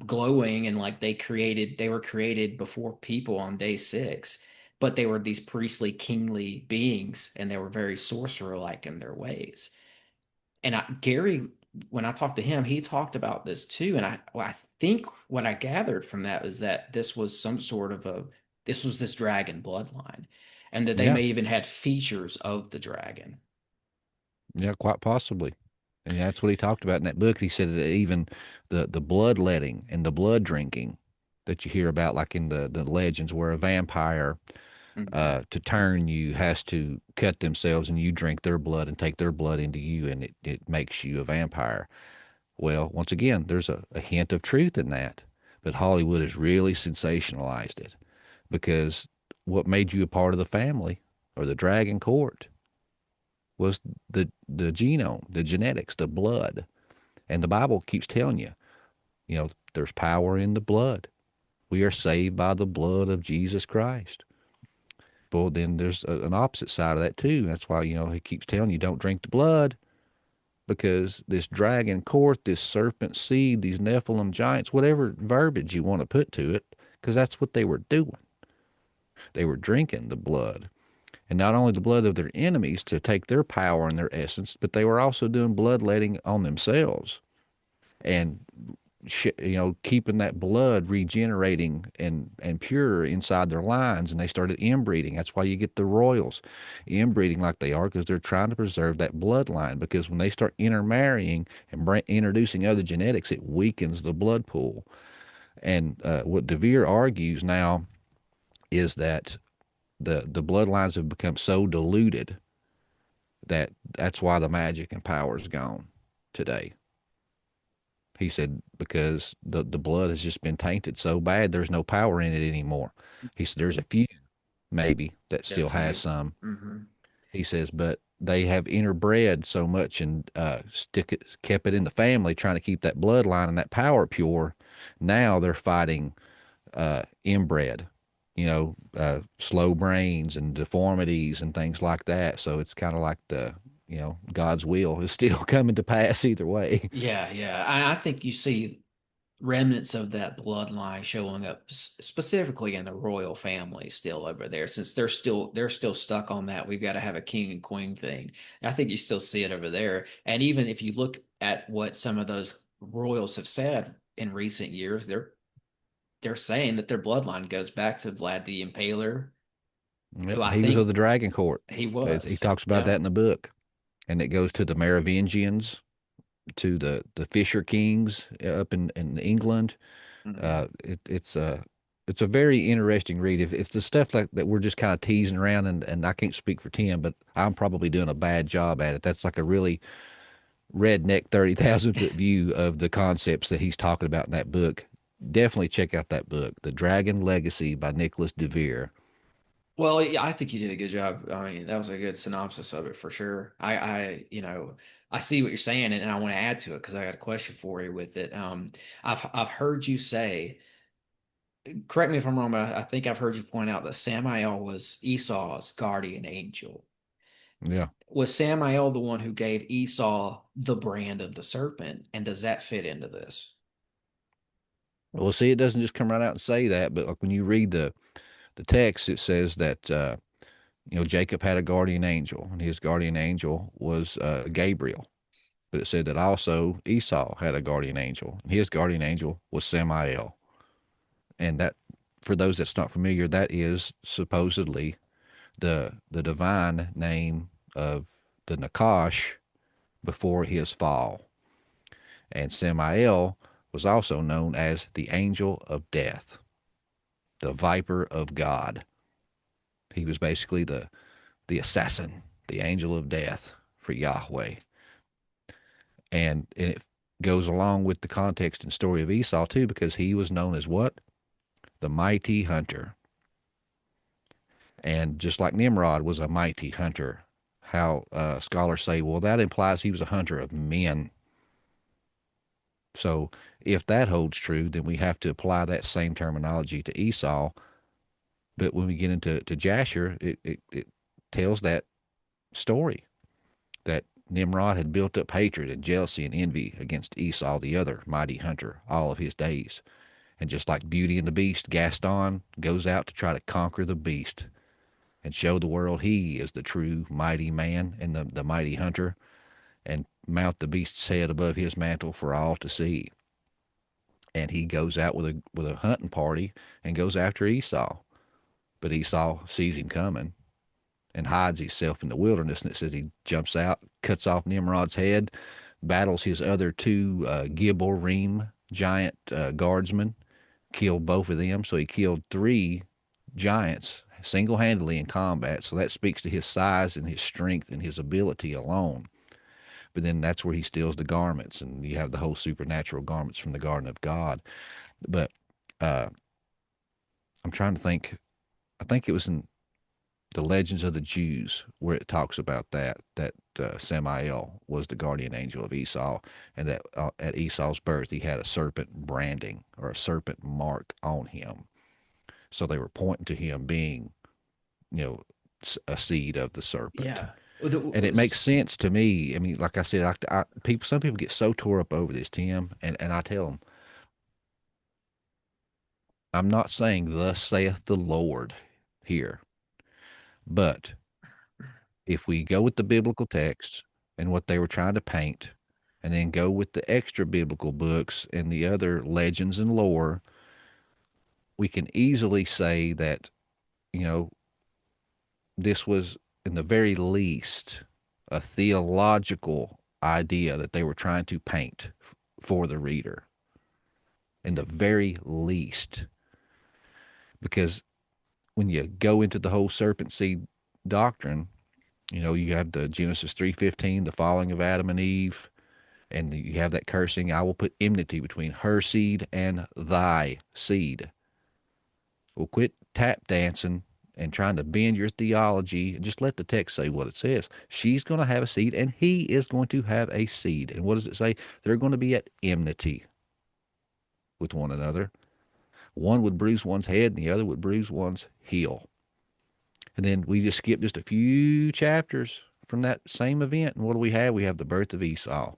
glowing, and like they were created before people on day six, but they were these priestly, kingly beings, and they were very sorcerer like in their ways. And Gary, when I talked to him, he talked about this too. And I think what I gathered from that was that this was some sort of this was this dragon bloodline, and that they Yeah, may even had features of the dragon. yeah, quite possibly. And that's what he talked about in that book. He said that even the bloodletting and the blood drinking that you hear about, like in the legends, where a vampire Hmm. to turn you has to cut themselves and you drink their blood and take their blood into you, and it makes you a vampire. Well, once again, there's a hint of truth in that, but Hollywood has really sensationalized it because what made you a part of the family or the dragon court was the genome, the genetics, the blood. And the Bible keeps telling you, there's power in the blood. We are saved by the blood of Jesus Christ. But then there's an opposite side of that too. That's why, he keeps telling you don't drink the blood because this dragon court, this serpent seed, these Nephilim giants, whatever verbiage you want to put to it, because that's what they were doing. They were drinking the blood. And not only the blood of their enemies to take their power and their essence, but they were also doing bloodletting on themselves and keeping that blood regenerating and pure inside their lines. And they started inbreeding. That's why you get the royals inbreeding like they are, because they're trying to preserve that bloodline. Because when they start intermarrying and introducing other genetics, it weakens the blood pool. And what DeVere argues now is that the bloodlines have become so diluted that that's why the magic and power is gone today. He said because the blood has just been tainted so bad, there's no power in it anymore. He said there's a few maybe that A still has few. some. Hmm. He says, but they have interbred so much and kept it in the family, trying to keep that bloodline and that power pure. Now they're fighting inbred, slow brains and deformities and things like that. So it's kind of like God's will is still coming to pass either way. Yeah, yeah. I think you see remnants of that bloodline showing up specifically in the royal family still over there, since they're still stuck on that we've got to have a king and queen thing. I think you still see it over there. And even if you look at what some of those royals have said in recent years, they're saying that their bloodline goes back to Vlad the Impaler, who Yep, I he was of think the Dragon Court. he He was. talks about Yeah. that in the book, and it goes to the Merovingians, to the Fisher Kings up in England. Mhm. It's a very interesting read. If the stuff like that we're just kind of teasing around, and I can't speak for Tim, but I'm probably doing a bad job at it. That's like a really redneck 30,000 foot view of the concepts that he's talking about in that book. Definitely check out that book, The Dragon Legacy by Nicholas DeVere. Well, yeah, I think you did a good job. I mean, that was a good synopsis of it for sure. I see what you're saying, and I want to add to it because I got a question for you with it. I've heard you say, correct me if I'm wrong, but I think I've heard you point out that Samael was Esau's guardian angel. Yeah. Was Samael the one who gave Esau the brand of the serpent? And does that fit into this? Well, see, it doesn't just come right out and say that, but like when you read the text, it says that Jacob had a guardian angel, and his guardian angel was Gabriel. But it said that also Esau had a guardian angel, and his guardian angel was Samael. And that, for those that's not familiar, that is supposedly the divine name of the Nakash before his fall. And Samael was also known as the angel of death, the viper of God. He was basically the assassin, the angel of death for Yahweh. And it goes along with the context and story of Esau too, because he was known as what? The mighty hunter. And just like Nimrod was a mighty hunter, how scholars say, well, that implies he was a hunter of men. So if that holds true, then we have to apply that same terminology to Esau. But when we get into Jasher, it tells that story that Nimrod had built up hatred and jealousy and envy against Esau, the other mighty hunter, all of his days. And just like Beauty and the Beast, Gaston goes out to try to conquer the beast and show the world he is the true mighty man and the mighty hunter, and mount the beast's head above his mantle for all to see. And he goes out with a hunting party and goes after Esau. But Esau sees him coming and hides himself in the wilderness. And it says he jumps out, cuts off Nimrod's head, battles his other two Gibborim giant guardsmen, killed both of them. So he killed three giants single-handedly in combat. So that speaks to his size and his strength and his ability alone. But then that's where he steals the garments, and you have the whole supernatural garments from the Garden of God. But uh, I'm trying to think. I think it was in the Legends of the Jews where it talks about that Samael was the guardian angel of Esau, and that at Esau's birth he had a serpent branding or a serpent mark on him. So they were pointing to him being, you know, a seed of the serpent. Yeah. And it makes sense to me. I mean, like I said, some people get so tore up over this, Tim, and I tell them, I'm not saying thus saith the Lord here, but if we go with the biblical text and what they were trying to paint, and then go with the extra biblical books and the other legends and lore, we can easily say that, you know, this was, in the very least, a theological idea that they were trying to paint for the reader. In the very least. Because when you go into the whole serpent seed doctrine, you know, you have the Genesis 3:15, the falling of Adam and Eve, and you have that cursing, I will put enmity between her seed and thy seed. Well, quit tap dancing and trying to bend your theology, and just let the text say what it says. She's going to have a seed, and he is going to have a seed. And what does it say? They're going to be at enmity with one another. One would bruise one's head, and the other would bruise one's heel. And then we just skip just a few chapters from that same event, and what do we have? We have the birth of Esau.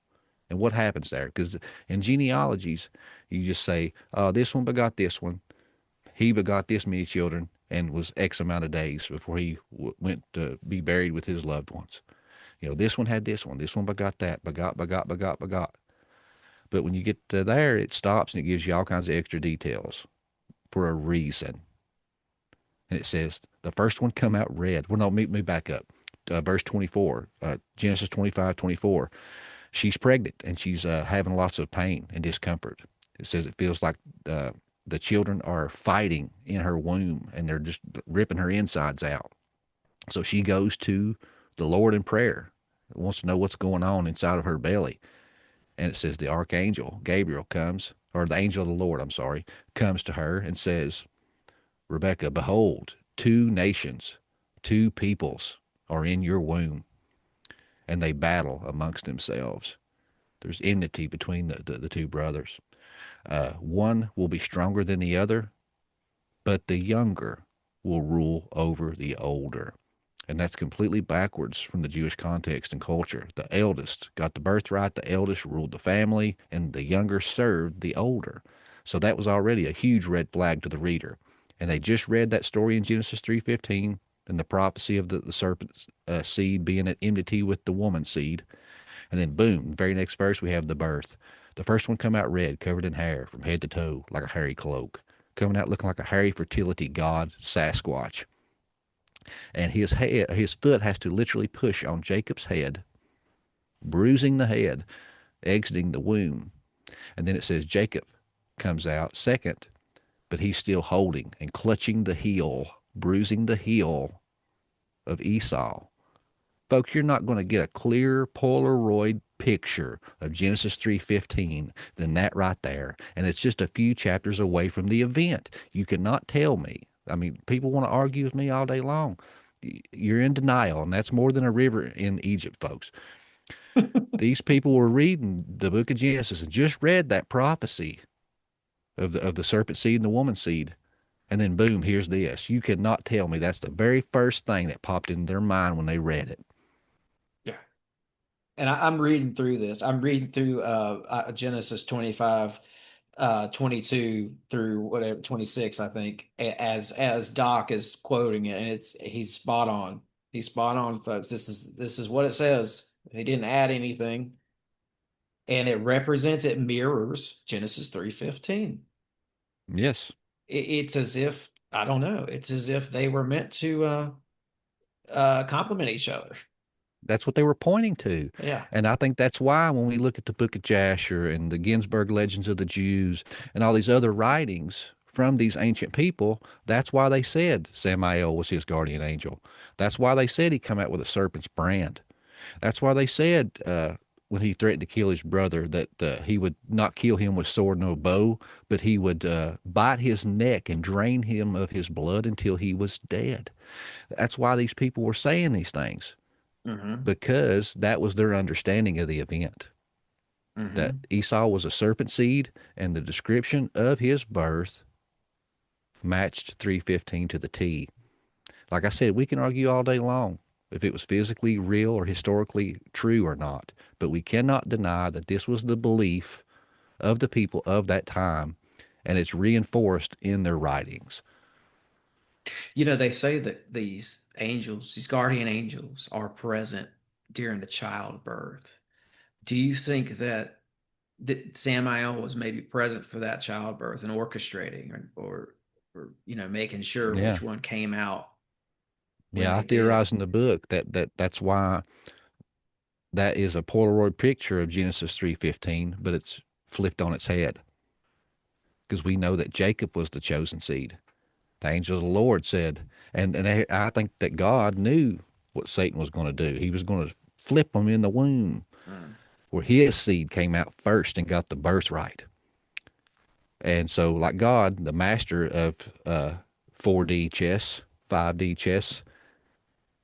And what happens there? Because in genealogies, you just say, this one begot this one. He begot this many children and was X amount of days before he went to be buried with his loved ones. You know, this one had this one. This one begot that. Begot. But when you get to there, it stops and it gives you all kinds of extra details for a reason. And it says, the first one come out red. Well, no, me back up. Verse 24, Genesis 25:24. She's pregnant and she's having lots of pain and discomfort. It says it feels like the children are fighting in her womb and they're just ripping her insides out. So she goes to the Lord in prayer, wants to know what's going on inside of her belly. And it says the archangel, Gabriel, comes, or the angel of the Lord, I'm sorry, comes to her and says, Rebecca, behold, two nations, two peoples are in your womb, and they battle amongst themselves. There's enmity between the two brothers. One will be stronger than the other, but the younger will rule over the older. And that's completely backwards from the Jewish context and culture. The eldest got the birthright, the eldest ruled the family, and the younger served the older. So that was already a huge red flag to the reader. And they just read that story in Genesis 3:15. and the prophecy of the serpent's seed being at enmity with the woman's seed. And then, boom, very next verse, we have the birth. The first one come out red, covered in hair from head to toe, like a hairy cloak, coming out looking like a hairy fertility god, Sasquatch. And his foot has to literally push on Jacob's head, bruising the head, exiting the womb. And then it says Jacob comes out second, but he's still holding and clutching the heel, bruising the heel of Esau. Folks, you're not going to get a clear Polaroid picture of Genesis 3:15 than that right there. And it's just a few chapters away from the event. You cannot tell me. I mean, people want to argue with me all day long. You're in denial, and that's more than a river in Egypt, folks. These people were reading the book of Genesis and just read that prophecy of the serpent seed and the woman seed. And then boom, here's this. You cannot tell me that's the very first thing that popped in their mind when they read it. Yeah. And I'm reading through this. I'm reading through Genesis 25, 22 through whatever 26, I think, as Doc is quoting it, and he's spot on. He's spot on, folks. This is what it says. He didn't add anything, and it mirrors Genesis 3:15. Yes, It's as if, I don't know, it's as if they were meant to complement each other. that's what they were pointing to. Yeah. And I think that's why when we look at the book of Jasher and the Ginsburg legends of the Jews and all these other writings from these ancient people, that's why they said Samael was his guardian angel. That's why they said he come out with a serpent's brand. That's why they said when he threatened to kill his brother that he would not kill him with sword nor bow, but he would bite his neck and drain him of his blood until he was dead. That's why these people were saying these things, Hmm. because that was their understanding of the event. That Hmm. Esau was a serpent seed, and the description of his birth matched 315 to the T. Like I said, we can argue all day long if it was physically real or historically true or not, but we cannot deny that this was the belief of the people of that time, and it's reinforced in their writings. They say that these angels, these guardian angels, are present during the childbirth. Do you think that Samael was maybe present for that childbirth and orchestrating or making sure Yeah. which one came out when Yeah, I they did? theorize in the book that's why that is a Polaroid picture of Genesis 3:15, but it's flipped on its head because we know that Jacob was the chosen seed. The angel of the Lord said, and I think that God knew what Satan was going to do. He was going to flip him in the womb Mm. where his seed came out first and got the birthright. And so, like God, the master of 4D chess, 5D chess,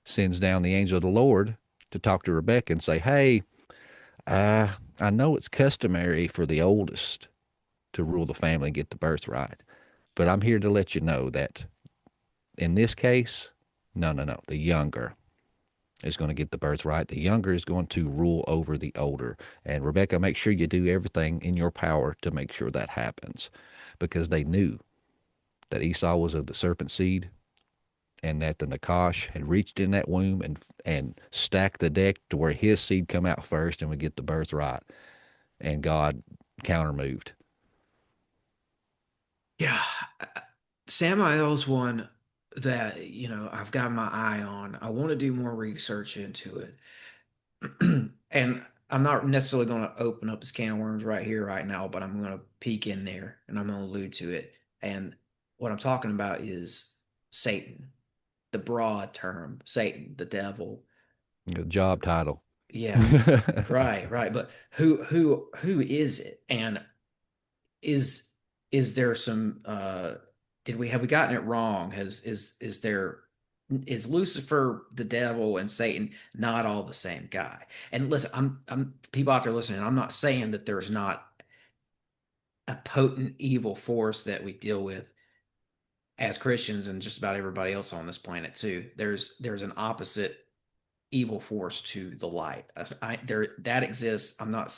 sends down the angel of the Lord to talk to Rebecca and say, "Hey, I know it's customary for the oldest to rule the family and get the birthright, but I'm here to let you know that in this case, no, no, no. The younger is going to get the birthright. The younger is going to rule over the older. And Rebecca, make sure you do everything in your power to make sure that happens, because they knew that Esau was of the serpent seed and that the Nakash had reached in that womb and stacked the deck to where his seed come out first and would get the birthright. And God countermoved. Yeah. Samael's one that, I've got my eye on. I want to do more research into it. And I'm not necessarily going to open up this can of worms right here, right now, but I'm going to peek in there and I'm going to allude to it. And what I'm talking about is Satan, the broad term, Satan, the devil. Job title. Yeah, right, right. But who is it? And is is there some did we have we gotten it wrong? Is Lucifer the devil and Satan not all the same guy? And listen, I'm people out there listening, I'm not saying that there's not a potent evil force that we deal with as Christians and just about everybody else on this planet too. There's an opposite evil force to the light. There that exists. I'm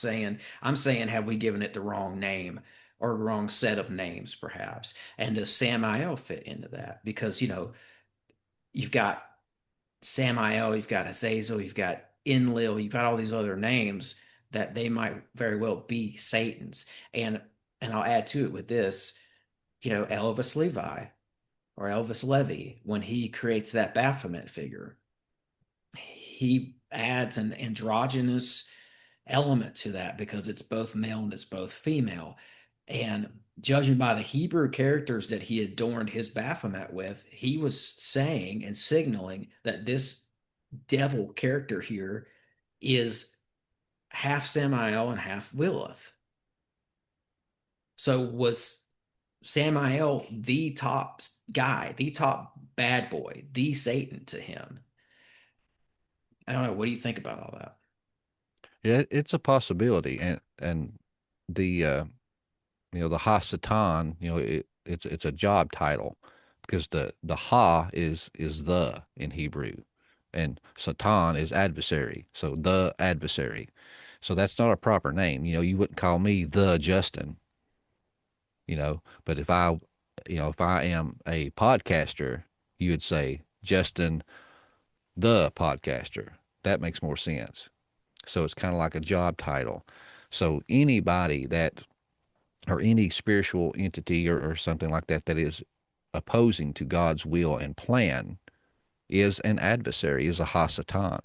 saying have we given it the wrong name or wrong set of names perhaps? And does Samael fit into that? Because you've got Samael, you've got Azazel, you've got Enlil, you've got all these other names that they might very well be Satan's. And I'll add to it with this, Elvis Levi or Elvis Levy, when he creates that Baphomet figure, he adds an androgynous element to that because it's both male and it's both female. And judging by the Hebrew characters that he adorned his Baphomet with, he was saying and signaling that this devil character here is half Samael and half Lilith. So was Samael the top guy, the top bad boy, the Satan to him? I don't know. What do you think about all that? Yeah, it's a possibility, and the the Hasatan, it's a job title because the Ha is the in Hebrew, and Satan is adversary, so the adversary. So that's not a proper name. You wouldn't call me the Justin, but if I am a podcaster, you would say Justin the podcaster. That makes more sense. So it's kind of like a job title. So anybody that or any spiritual entity or something like that that is opposing to God's will and plan is an adversary, is a Hasatan.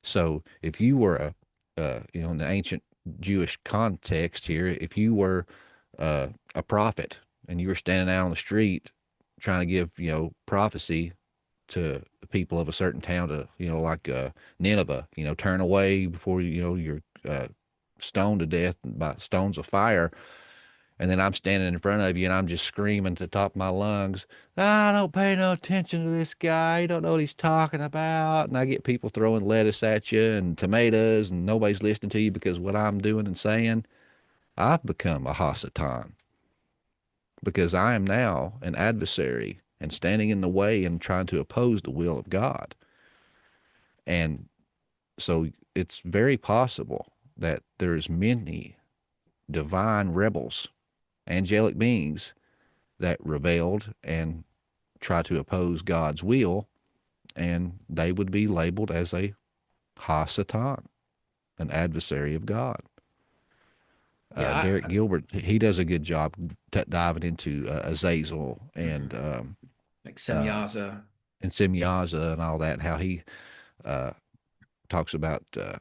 So if you were in the ancient Jewish context here, if you were a prophet and you were standing out on the street trying to give, prophecy to the people of a certain town to, like Nineveh, turn away before, you're stoned to death by stones of fire, and then I'm standing in front of you and I'm just screaming to the top of my lungs, I don't pay no attention to this guy. He don't know what he's talking about. And I get people throwing lettuce at you and tomatoes and nobody's listening to you because what I'm doing and saying, I've become a Hasatan because I am now an adversary and standing in the way and trying to oppose the will of God. And so it's very possible that there's many divine rebels, angelic beings that rebelled and try to oppose God's will, and they would be labeled as a Ha-Satan, an adversary of God. Yeah, Derek Gilbert, he does a good job diving into Azazel like uh, Semyaza. and Semyaza and all that, and how he uh, talks about the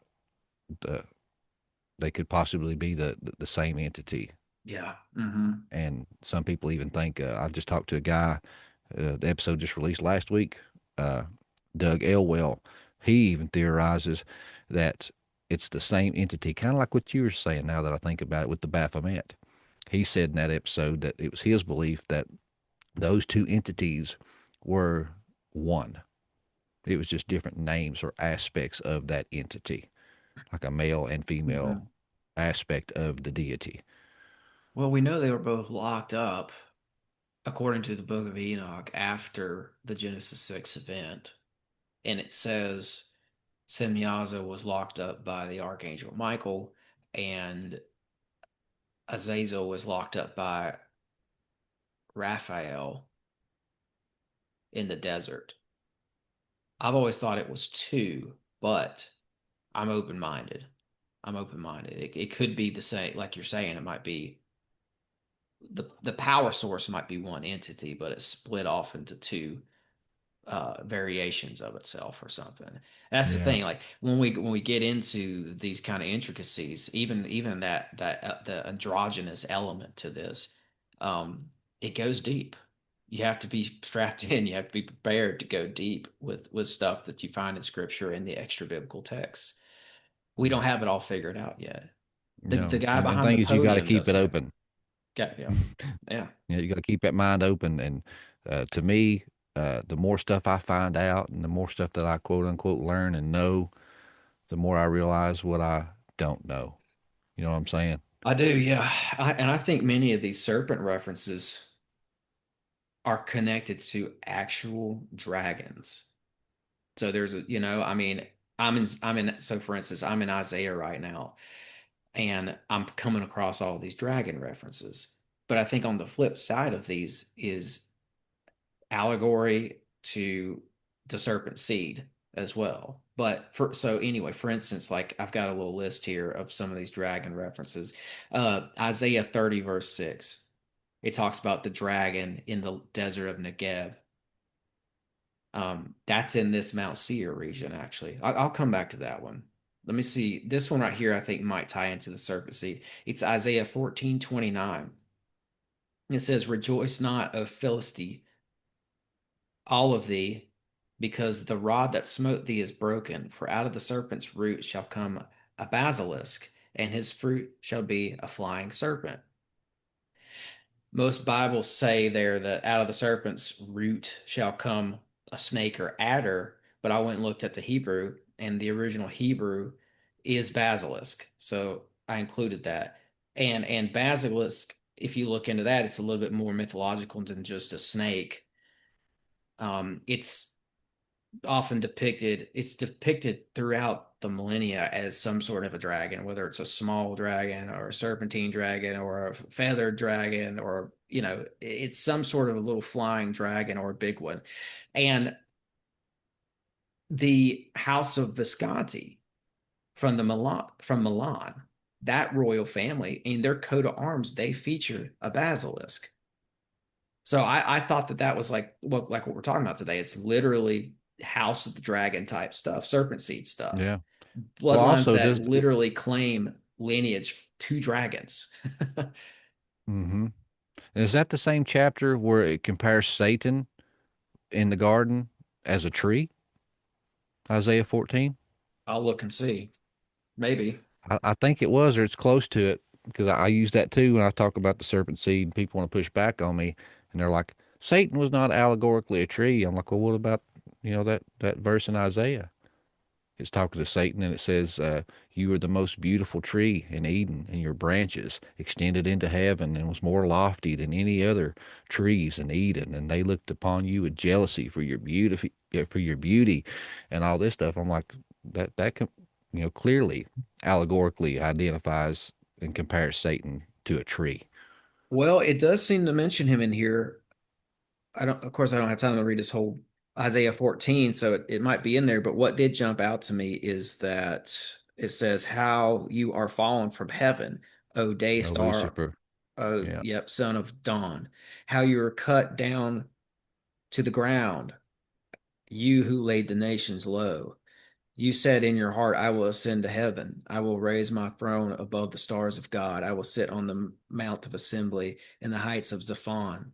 they could possibly be the same entity. Yeah. Hmm. And some people even think I just talked to a guy. The episode just released last week. Uh, Doug Elwell. He even theorizes that it's the same entity, kind of like what you were saying. Now that I think about it, with the Baphomet, he said in that episode that it was his belief that those two entities were one. It was just different names or aspects of that entity, like a male and female Hmm. aspect of the deity. Well, we know they were both locked up, according to the Book of Enoch, after the Genesis 6 event. And it says Semyaza was locked up by the Archangel Michael, and Azazel was locked up by Raphael in the desert. I've always thought it was two, but I'm open minded. I'm open minded. It could be the same, like you're saying, it might be the power source might be one entity, but it's split off into two variations of itself or something. That's the Yeah. thing. Like when we get into these kind of intricacies, even that the androgynous element to this, it goes deep. You have to be strapped in. You have to be prepared to go deep with stuff that you find in scripture and the extra biblical texts. We don't have it all figured out yet. The No, guy and behind the thing is, you got to podium keep doesn't it have it. open. Yeah, yeah. You got to keep that mind open. And to me, the more stuff I find out, and the more stuff that I quote unquote learn and know, the more I realize what I don't know. You know what I'm saying? I do, yeah. And I think many of these serpent references are connected to actual dragons. So there's I mean, so for instance, I'm in Isaiah right now, and I'm coming across all these dragon references. But I think on the flip side of these is allegory to the serpent seed as well. But for so anyway, for instance, like I've got a little list here of some of these dragon references. Isaiah 30 verse 6. It talks about the dragon in the desert of Negev. That's in this Mount Seir region, actually. I'll come back to that one. Let me see. This one right here, I think might tie into the serpent seed. It's Isaiah 14:29. It says, Rejoice not, O Philistine, all of thee, because the rod that smote thee is broken. For out of the serpent's root shall come a basilisk, and his fruit shall be a flying serpent. Most Bibles say there that out of the serpent's root shall come a snake or adder, but I went and looked at the Hebrew, and the original Hebrew is basilisk. So I included that. And basilisk, if you look into that, it's a little bit more mythological than just a snake. It's often depicted, it's depicted throughout the millennia as some sort of a dragon, whether it's a small dragon or a serpentine dragon or a feathered dragon, or it's some sort of a little flying dragon or a big one. And the House of Visconti from Milan, that royal family, in their coat of arms, they feature a basilisk. So I thought that that was like what we're talking about today. It's literally House of the Dragon type stuff, serpent seed stuff, Yeah. Well, bloodlines also that does. literally claim lineage to dragons. Mm-hmm. Is that the same chapter where it compares Satan in the garden as a tree? Isaiah 14? I'll look and see. Maybe. I think it was, or it's close to it, because I use that too when I talk about the serpent seed. People want to push back on me, and they're like, Satan was not allegorically a tree. I'm like, well, what about, that verse in Isaiah? It's talking to Satan, and it says, You are the most beautiful tree in Eden, and your branches extended into heaven and was more lofty than any other trees in Eden. And they looked upon you with jealousy for your beauty, and all this stuff. I'm like, that can, clearly allegorically identifies and compares Satan to a tree. Well, it does seem to mention him in here. I don't, of course, I don't have time to read this whole Isaiah 14, so it might be in there. But what did jump out to me is that it says, How you are fallen from heaven, O day Oh, star, Lucifer. O, Yeah. yep, son of dawn. How you are cut down to the ground, you who laid the nations low. You said in your heart, I will ascend to heaven. I will raise my throne above the stars of God. I will sit on the mount of assembly in the heights of Zaphon.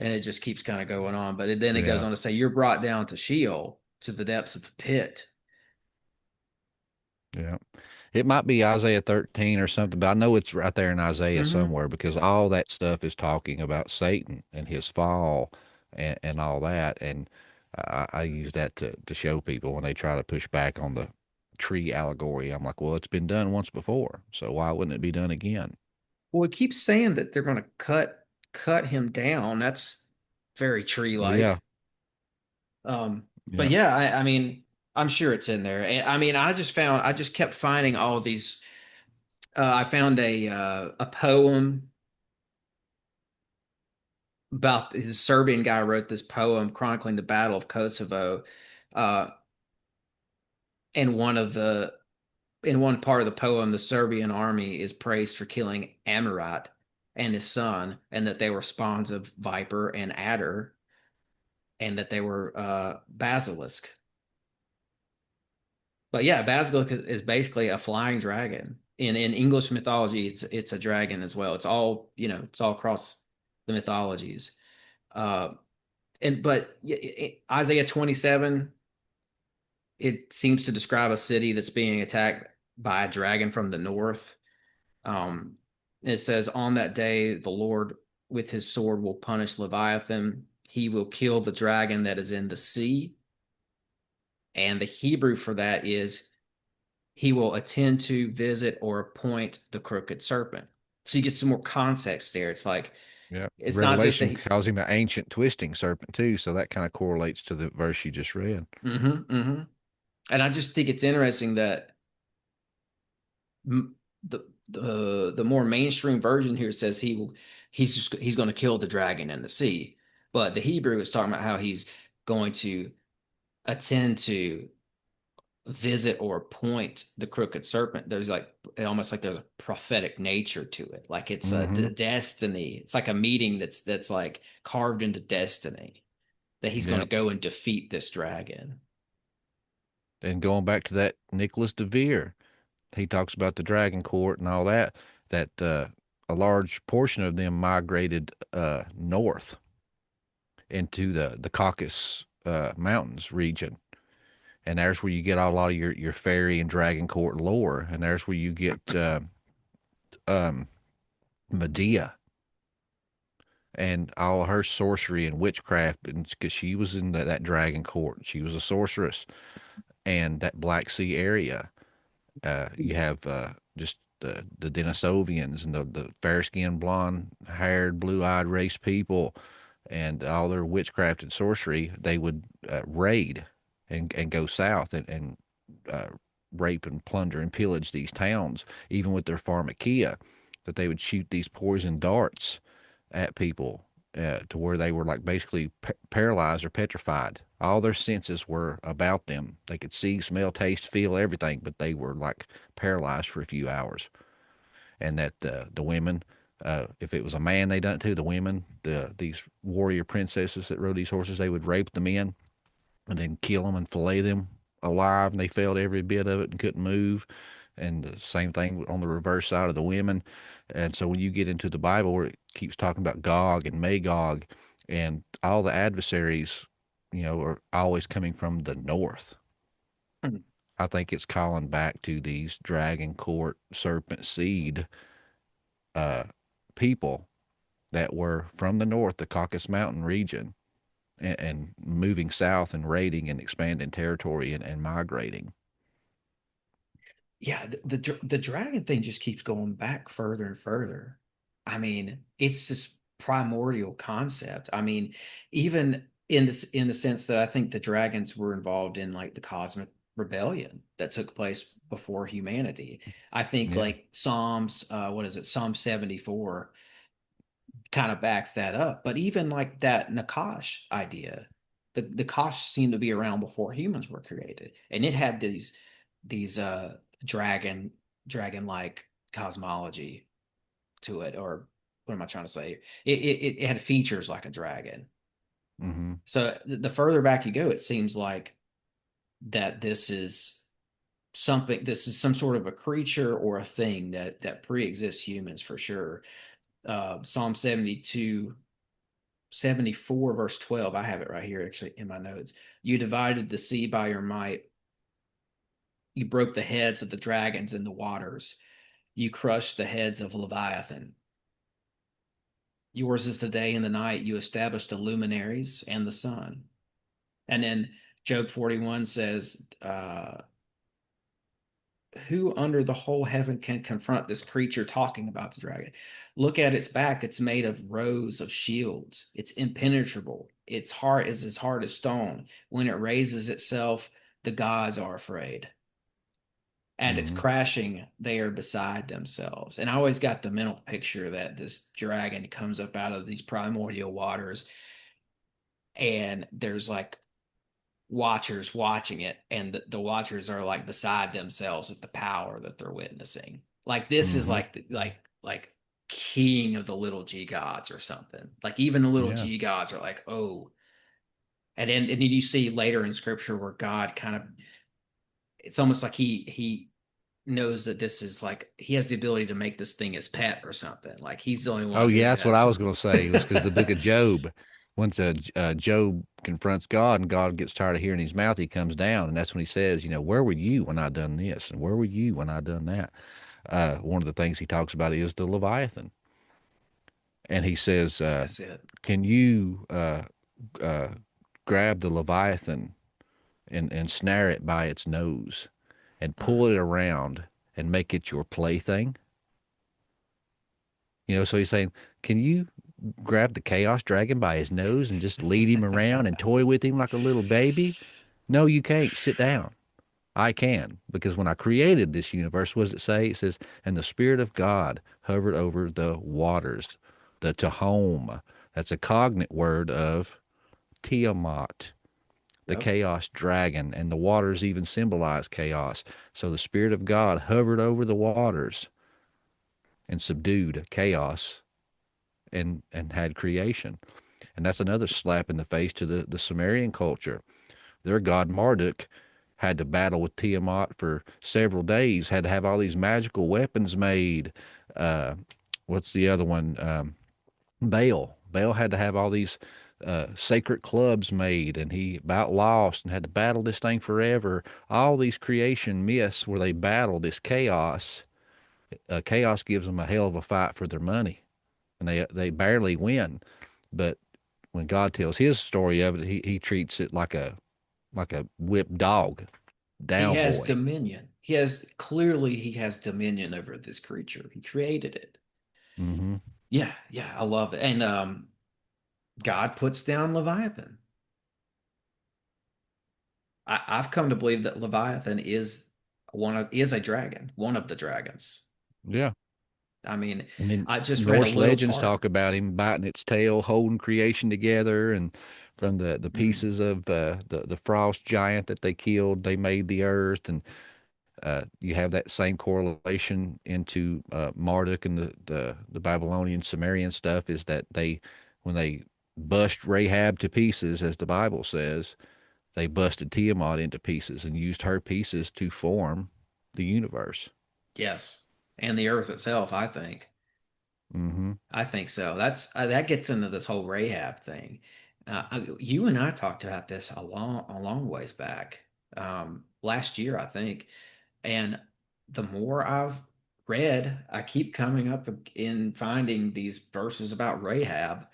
And it just keeps kind of going on. But then it goes Yeah. on to say, You're brought down to Sheol, to the depths of the pit. Yeah. It might be Isaiah 13 or something, but I know it's right there in Isaiah Hmm. somewhere because all that stuff is talking about Satan and his fall and all that. And I use that to show people when they try to push back on the tree allegory. I'm like, well, it's been done once before, so why wouldn't it be done again? Well, it keeps saying that they're going to cut him down. That's very Well, yeah, tree-like. But yeah, yeah, I mean, I'm sure it's in there. And I mean, I just kept finding all these. I found a poem about this Serbian guy wrote this poem chronicling the Battle of Kosovo. Uh, and in one part of the poem, the Serbian army is praised for killing Amarat and his son, and that they were spawns of viper and adder, and that they were basilisk. But yeah, basilisk is basically a flying dragon. In English mythology, it's a dragon as well. It's all it's all across the mythologies. Uh, and but Isaiah 27, it seems to describe a city that's being attacked by a dragon from the north. Um, it says, On that day, the Lord with his sword will punish Leviathan. He will kill the dragon that is in the sea. And the Hebrew for that is, he will attend to, visit, or appoint the crooked serpent. So you get some more context there. It's like, yeah. it's not just Revelation a. calls him an ancient twisting serpent too, so that kind of correlates to the verse you just read. Mm-hmm, mm-hmm. And I just think it's interesting that the more mainstream version here says he's going to kill the dragon in the sea, but the Hebrew is talking about how he's going to attend to visit or point the crooked serpent, there's like almost like there's a prophetic nature to it. Like it's a Mm-hmm. destiny. It's like a meeting that's like carved into destiny that he's going to Yep. go and defeat this dragon. And going back to that Nicholas DeVere, he talks about the Dragon Court and all that, that a large portion of them migrated north into the Caucasus Mountains region. And there's where you get a lot of your fairy and Dragon Court lore. And there's where you get um, Medea and all her sorcery and witchcraft, because she was in that Dragon Court. She was a sorceress. And that Black Sea area, you have just the Denisovians and the fair skinned, blonde haired, blue eyed race people and all their witchcraft and sorcery. They would raid and go south and uh, rape and plunder and pillage these towns, even with their pharmakia, that they would shoot these poison darts at people to where they were like basically paralyzed or petrified. All their senses were about them. They could see, smell, taste, feel everything, but they were like paralyzed for a few hours. And that the women, if it was a man they done it to, the women, these warrior princesses that rode these horses, they would rape the men and then kill them and fillet them alive, and they felt every bit of it and couldn't move. And the same thing on the reverse side of the women. And so when you get into the Bible where it keeps talking about Gog and Magog and all the adversaries, are always coming from the north. I think it's calling back to these dragon court serpent seed uh, people that were from the north, the Caucasus Mountain region, and moving south and raiding and expanding territory and migrating. Yeah, the dragon thing just keeps going back further and further. I mean, it's this primordial concept. I mean, even in the sense that I think the dragons were involved in like the cosmic rebellion that took place before humanity. I think Yeah. like Psalms, what is it, Psalm 74 kind of backs that up. But even like that Nakash idea, the Kosh seemed to be around before humans were created, and it had these dragon like cosmology to it, or what am I trying to say? It had features like a dragon. Mm-hmm. So the further back you go, it seems like that this is some sort of a creature or a thing that pre-exists humans for sure. Psalm 74 verse 12, I have it right here actually in my notes. You divided the sea by your might. You broke the heads of the dragons in the waters. You crushed the heads of Leviathan. Yours is the day and the night. You established the luminaries and the sun. And then Job 41 says, who under the whole heaven can confront this creature talking about the dragon? Look at its back. It's made of rows of shields. It's impenetrable. Its heart is as hard as stone. When it raises itself, the gods are afraid. At its Mm-hmm. crashing, they are beside themselves. And I always got the mental picture that this dragon comes up out of these primordial waters, and there's like watchers watching it, and the watchers are like beside themselves at the power that they're witnessing. Like this is Mm-hmm. like king of the little g gods or something. Like even the little Yeah. g gods are like, oh. And then you see later in scripture where God kind of, it's almost like he knows that this is like he has the ability to make this thing his pet or something. Like he's the only Oh, one who yeah. That's what I has. was going to say. It was because the book of Job, once Job confronts God and God gets tired of hearing his mouth, he comes down. And that's when he says, where were you when I done this? And where were you when I done that? One of the things he talks about is the Leviathan. And he says, That's it. can you uh, grab the Leviathan and snare it by its nose and pull it around and make it your plaything? So he's saying, can you grab the chaos dragon by his nose and just lead him around and toy with him like a little baby? No, you can't. Sit down. I can, because when I created this universe, what does it say? It says, and the Spirit of God hovered over the waters, the Tehom. That's a cognate word of Tiamat. the Yep. chaos dragon, and the waters even symbolize chaos. So the Spirit of God hovered over the waters and subdued chaos and had creation. And that's another slap in the face to the Sumerian culture. Their god Marduk had to battle with Tiamat for several days, had to have all these magical weapons made. Uh, what's the other one? Baal. Baal had to have all these sacred clubs made, and he about lost and had to battle this thing forever. All these creation myths where they battle this chaos. Chaos gives them a hell of a fight for their money, and they barely win. But when God tells His story of it, He treats it like a whipped dog, He down has boy. dominion. He has dominion over this creature. He created it. Mm-hmm. Yeah, yeah, I love it. And God puts down Leviathan. I've come to believe that Leviathan is a dragon, one of the dragons. Yeah. I mean, And then I just read a Norse little legends part. talk about him biting its tail, holding creation together, and from the Mm, pieces of the frost giant that they killed, they made the earth, and you have that same correlation into Marduk and the Babylonian Sumerian stuff is that they when they bust Rahab to pieces, as the Bible says, they busted Tiamat into pieces and used her pieces to form the universe. yes, and the earth itself. I think. Mm-hmm. I think so. That gets into this whole Rahab thing. You and I talked about this a long ways back, last year, I think. And the more I've read, I keep coming up in finding these verses about Rahab,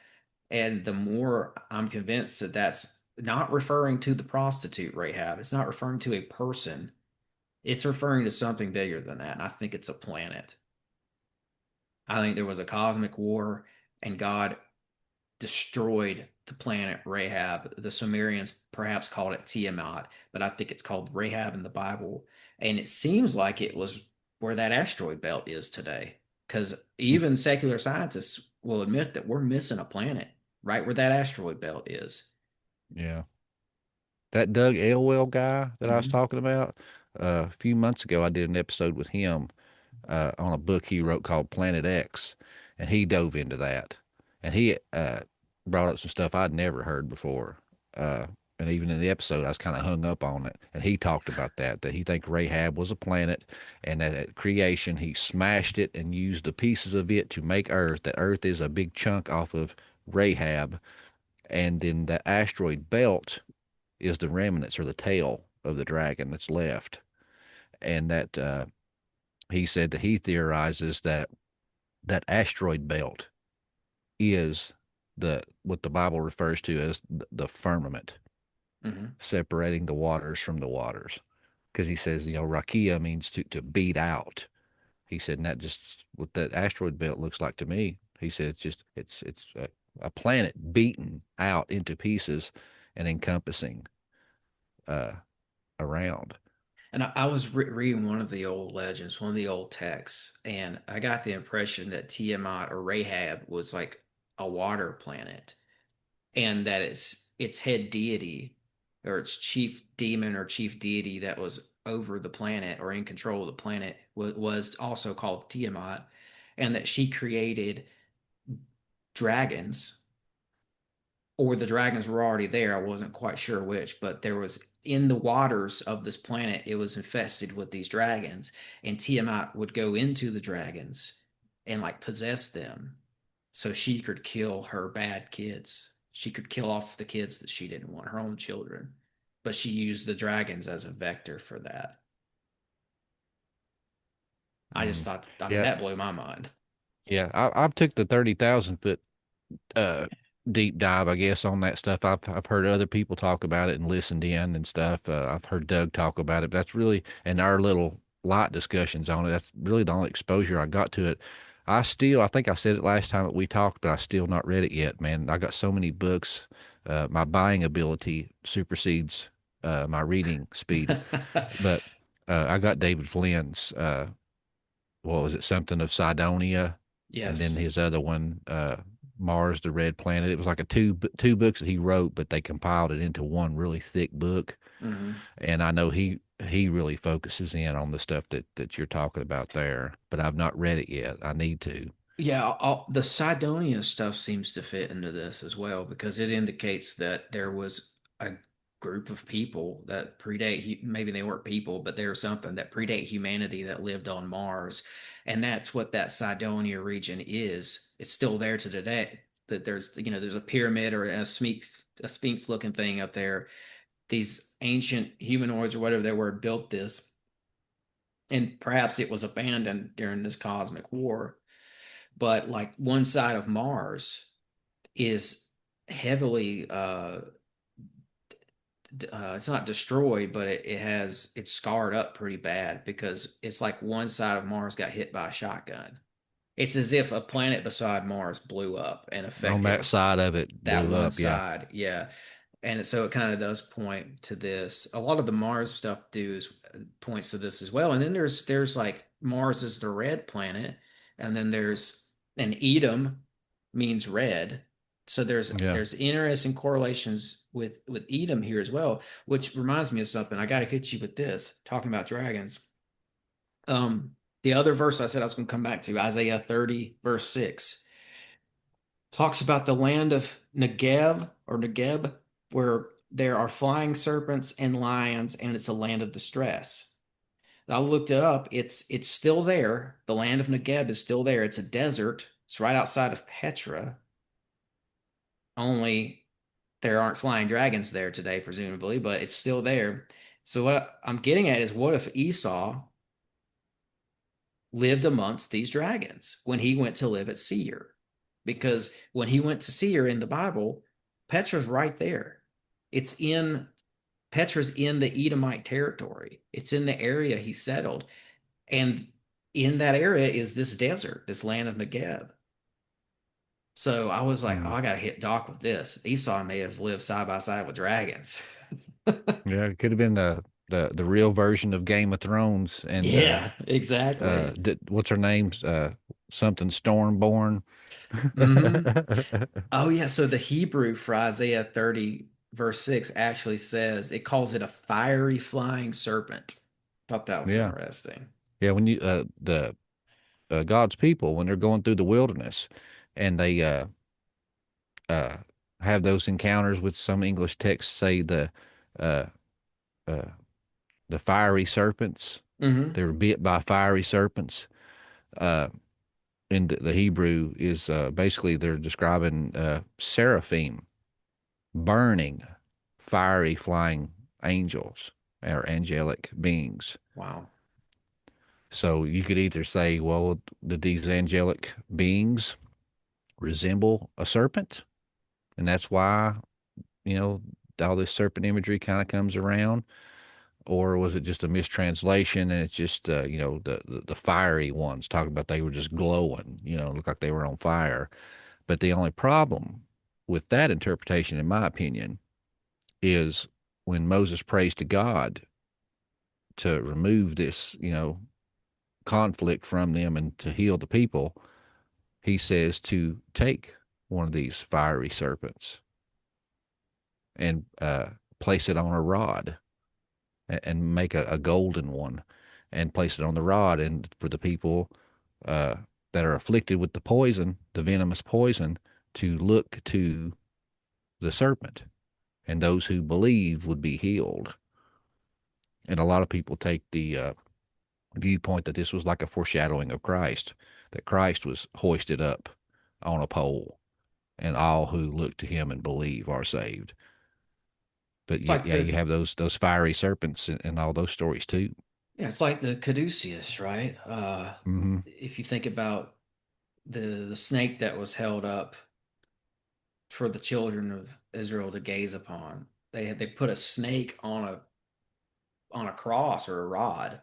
and the more I'm convinced that that's not referring to the prostitute Rahab. It's not referring to a person. It's referring to something bigger than that. And I think it's a planet. I think there was a cosmic war, and God destroyed the planet Rahab. The Sumerians perhaps called it Tiamat, but I think it's called Rahab in the Bible. And it seems like it was where that asteroid belt is today, because even secular scientists will admit that we're missing a planet right where that asteroid belt is. Yeah. That Doug Elwell guy that I was Hmm. talking about, a few months ago, I did an episode with him on a book he wrote called Planet X, and he dove into that, and he brought up some stuff I'd never heard before. Uh, and even in the episode, I was kind of hung up on it, and he talked about that he think Rahab was a planet, and that at creation he smashed it and used the pieces of it to make Earth. That Earth is a big chunk off of Rahab, and then the asteroid belt is the remnants or the tail of the dragon that's left, and that he said that he theorizes that that asteroid belt is the what the Bible refers to as the firmament, Hmm. separating the waters from the waters. Because he says, rakia means to beat out. He said, and that just what that asteroid belt looks like to me. He said it's a planet beaten out into pieces and encompassing uh, around. And I was reading one of the old legends, one of the old texts, and I got the impression that Tiamat or Rahab was like a water planet, and that its head deity or its chief demon or chief deity that was over the planet or in control of the planet was also called Tiamat, and that she created dragons, or the dragons were already there. I wasn't quite sure which, but there was in the waters of this planet, it was infested with these dragons, and Tiamat would go into the dragons and like possess them so she could kill her bad kids. She could kill off the kids that she didn't want, her own children. But she used the dragons as a vector for that. I just Mm. thought, I mean, Yeah, that blew my mind. yeah. I've took the 30,000 foot uh deep dive, I guess, on that stuff. I've heard other people talk about it and listened in and stuff. I've heard Doug talk about it. But that's really and our little light discussions on it. That's really the only exposure I got to it. I think I said it last time that we talked, but I still not read it yet, man. I got so many books. My buying ability supersedes my reading speed. But I got David Flynn's what was it, something of Sidonia, and then Yes. his other one. Mars, the Red Planet. It was like a two books that he wrote, but they compiled it into one really thick book. Hmm. And I know he really focuses in on the stuff that you're talking about there, but I've not read it yet. I need to. Yeah, the Cydonia stuff seems to fit into this as well because it indicates that there was a group of people that maybe they weren't people, but they were something that predate humanity that lived on Mars. And that's what that Cydonia region is. It's still there to today. That there's a pyramid or a sphinx looking thing up there. These ancient humanoids or whatever they were built this, and perhaps it was abandoned during this cosmic war. But like one side of Mars is heavily it's not destroyed, but it's scarred up pretty bad because it's like one side of Mars got hit by a shotgun. It's as if a planet beside Mars blew up and On that affected side of it that blew one up. Yeah. side. Yeah. And so it kind of does point to this. A lot of the Mars stuff points to this as well. And then there's like Mars is the red planet, and then there's an Edom means red. So Yeah. there's interesting correlations with Edom here as well, which reminds me of something. I got to hit you with this, talking about dragons. Um, the other verse I said I was going to come back to, Isaiah 30, verse 6, talks about the land of Negeb, where there are flying serpents and lions, and it's a land of distress. I looked it up. It's still there. The land of Negeb is still there. It's a desert. It's right outside of Petra. Only there aren't flying dragons there today, presumably, but it's still there. So what I'm getting at is, what if Esau lived amongst these dragons when he went to live at Seir? Because when he went to Seir in the Bible, Petra's right there. It's in Petra's in the Edomite territory. It's in the area he settled. And in that area is this desert, this land of Negeb. So I was like, oh, Mm. I gotta hit Doc with this. Esau may have lived side by side with dragons. Yeah. It could have been the real version of Game of Thrones and Yeah, exactly. what's her name? Something Stormborn. Hmm. Oh, yeah. So the Hebrew for Isaiah 30, verse 6 actually says it calls it a fiery flying serpent. Thought that was Yeah. interesting. Yeah. When you the God's people when they're going through the wilderness and they uh, have those encounters with some English texts say uh, uh, the fiery serpents. Hmm. They were bit by fiery serpents. Uh, in the Hebrew is basically they're describing seraphim, burning, fiery, flying angels or angelic beings. Wow. So you could either say, well, did these angelic beings resemble a serpent? And that's why, you know, all this serpent imagery kind of comes around. Or was it just a mistranslation and it's just, the fiery ones talking about they were just glowing, looked like they were on fire. But the only problem with that interpretation, in my opinion, is when Moses prays to God to remove this, conflict from them and to heal the people, he says to take one of these fiery serpents and place it on a rod and make a golden one and place it on the rod. And for the people uh, that are afflicted with the poison, the venomous poison, to look to the serpent. And those who believe would be healed. And a lot of people take the viewpoint that this was like a foreshadowing of Christ, that Christ was hoisted up on a pole, and all who look to him and believe are saved. But It's like yeah, you the have those fiery serpents and all those stories too. Yeah, it's like the caduceus, right? Mm-hmm. If you think about the snake that was held up for the children of Israel to gaze upon, they put a snake on a cross or a rod,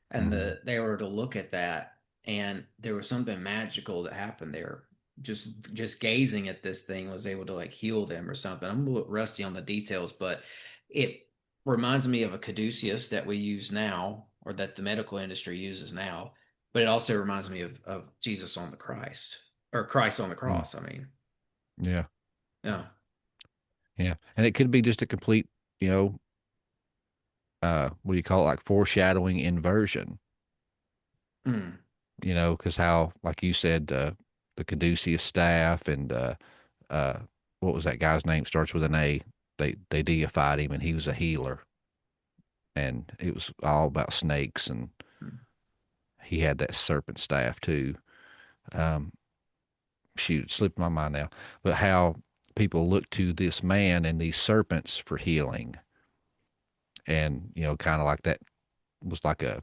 and Mm-hmm. they were to look at that, and there was something magical that happened there. Just gazing at this thing was able to like heal them or something. I'm a little rusty on the details, but it reminds me of a caduceus that we use now, or that the medical industry uses now. But it also reminds me of Jesus on the Christ, or Christ on the Mm. cross, I mean. Yeah. Yeah. Yeah. And it could be just a complete, you know, what do you call it? Like foreshadowing inversion, Mm. because how, like you said, the Caduceus staff and, uh, what was that guy's name? Starts with an A. They deified him and he was a healer. And it was all about snakes. And Mm. he had that serpent staff too. Um, Shoot, it slipped my mind now. But how people look to this man and these serpents for healing. And, kind of like that was like a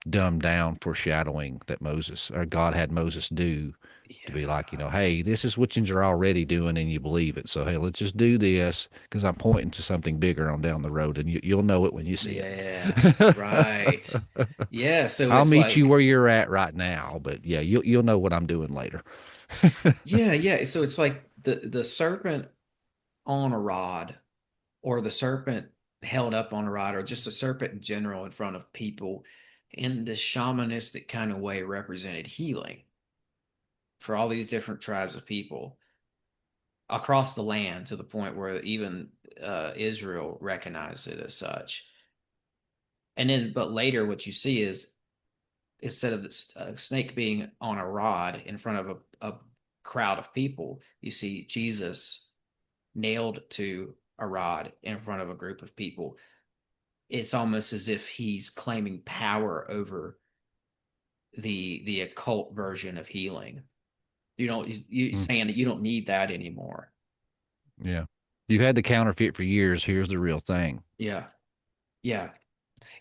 dumbed down foreshadowing that Moses or God had Moses do to be like, Yeah. hey, this is what you're already doing and you believe it. So, hey, let's just do this because I'm pointing to something bigger on down the road and you'll know it when you see Yeah. it. Right. Yeah. So I'll it's meet you like, where you're at right now, but yeah, you'll know what I'm doing later. yeah, yeah. So it's like the serpent on a rod, or the serpent held up on a rod, or just a serpent in general in front of people in this shamanistic kind of way represented healing for all these different tribes of people across the land to the point where even Israel recognized it as such. And then, but later, what you see is instead of the snake being on a rod in front of a crowd of people, you see Jesus nailed to a rod in front of a group of people. It's almost as if he's claiming power over the occult version of healing. You Mm, saying that you don't need that anymore. yeah. You've had the counterfeit for years. Here's the real thing. Yeah, yeah.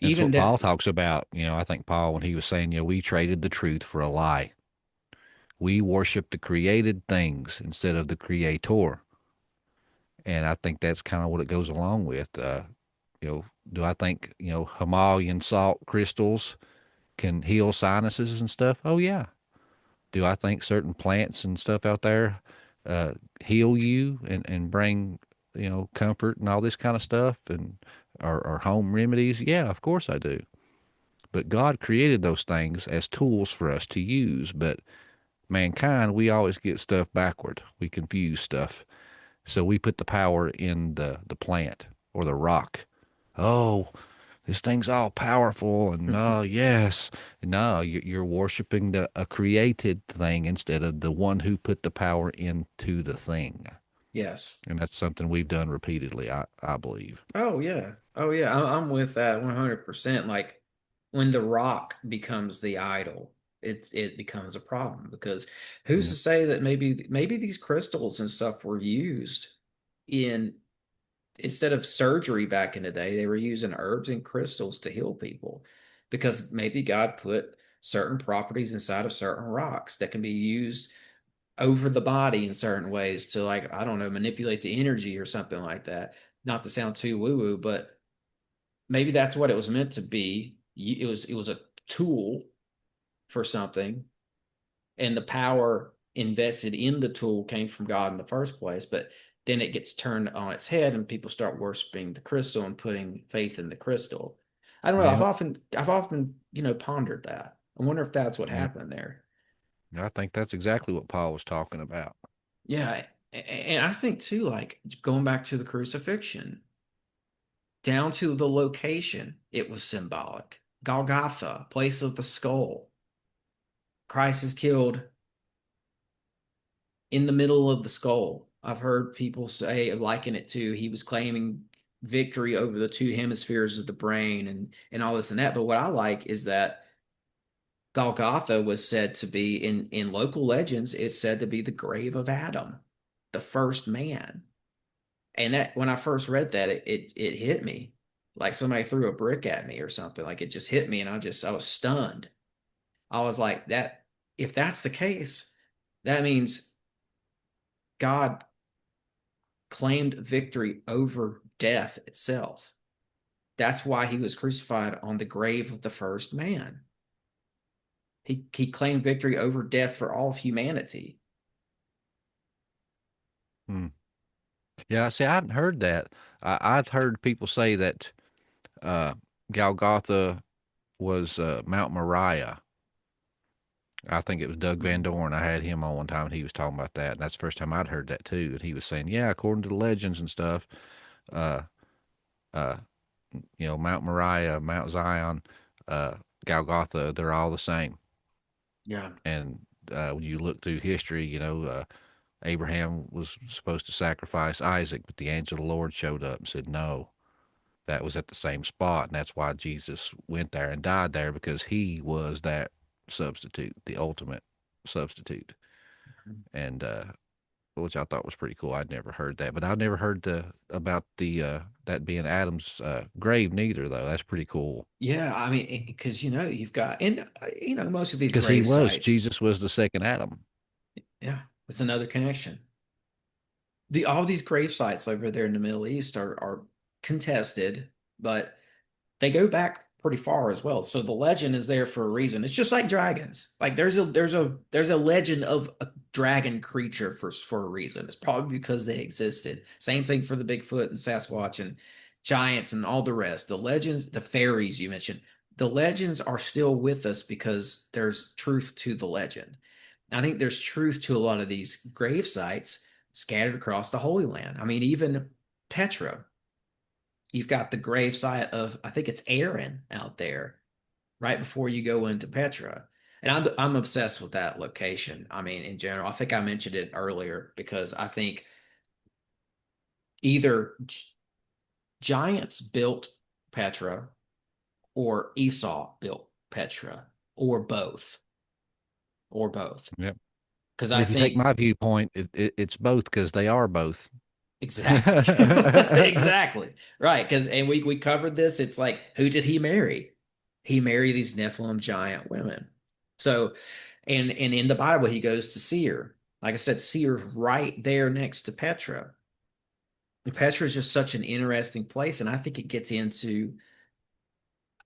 That's Even what that. Paul talks about. I think Paul, when he was saying, we traded the truth for a lie. We worship the created things instead of the creator. And I think that's kind of what it goes along with. Do I think, Himalayan salt crystals can heal sinuses and stuff? Oh, yeah. Do I think certain plants and stuff out there uh, heal you and bring, comfort and all this kind of stuff and or home remedies? Yeah, of course I do. But God created those things as tools for us to use. But mankind, we always get stuff backward. We confuse stuff. So we put the power in the plant or the rock. Oh, this thing's all powerful, and oh yes, no, you're worshiping a created thing instead of the one who put the power into the thing, Yes. and that's something we've done repeatedly. I believe. Oh yeah. Oh yeah. I'm with that 100%. Like when the rock becomes the idol, it becomes a problem because who's Yeah. to say that maybe these crystals and stuff were used in instead of surgery back in the day, they were using herbs and crystals to heal people because maybe God put certain properties inside of certain rocks that can be used over the body in certain ways to, like, I don't know, manipulate the energy or something like that. Not to sound too woo woo, but maybe that's what it was meant to be. It was a tool for something, and the power invested in the tool came from God in the first place. But then it gets turned on its head, and people start worshiping the crystal and putting faith in the crystal. I don't know. I've Yep. often, I've often, pondered that. I wonder if that's what Yep. happened there. I think that's exactly what Paul was talking about. Yeah, and I think too, like going back to the crucifixion, down to the location, it was symbolic. Golgotha, place of the skull. Christ is killed in the middle of the skull. I've heard people say, liken it to he was claiming victory over the two hemispheres of the brain and all this and that. But what I like is that Golgotha was said to be in local legends, it's said to be the grave of Adam, the first man. And that when I first read that, it hit me like somebody threw a brick at me or something. Like it just hit me, and I was stunned. I was like, that if that's the case, that means God claimed victory over death itself. That's why he was crucified on the grave of the first man. He claimed victory over death for all of humanity. Hmm. Yeah, see, I haven't heard that. I've heard people say that uh, Golgotha was Mount Moriah, I think it was Doug Van Dorn. I had him on one time, and he was talking about that. And that's the first time I'd heard that too. And he was saying, yeah, according to the legends and stuff, uh, uh, Mount Moriah, Mount Zion, uh, Golgotha, they're all the same. Yeah. And when you look through history, Abraham was supposed to sacrifice Isaac, but the angel of the Lord showed up and said, no, that was at the same spot. And that's why Jesus went there and died there, because he was that substitute, the ultimate substitute. And which I thought was pretty cool. I'd never heard that, but I'd never heard about the that being Adam's grave neither, though. That's pretty cool Yeah, I mean, because you've got, and most of these because grave sites. Jesus was the second Adam. Yeah, it's another connection. All these grave sites over there in the Middle East are contested, but they go back pretty far as well. So the legend is there for a reason. It's just like dragons. Like there's a legend of a dragon creature for a reason. It's probably because they existed. Same thing for the Bigfoot and Sasquatch and giants and all the rest. The legends, the fairies you mentioned, the legends are still with us because there's truth to the legend. I think there's truth to a lot of these grave sites scattered across the Holy Land. I mean, even Petra, you've got the gravesite of, I think it's Aaron out there right before you go into Petra. And I'm obsessed with that location. I mean, in general, I think I mentioned it earlier because I think either giants built Petra or Esau built Petra or both or both. Yep. Because But I if you take think my viewpoint, it's both because they are both. exactly. Exactly. Right. Because, and we covered this. It's like, who did he marry? He married these Nephilim giant women. So, and in the Bible, he goes to Seir. Like I said, Seir's right there next to Petra. And Petra is just such an interesting place. And I think it gets into,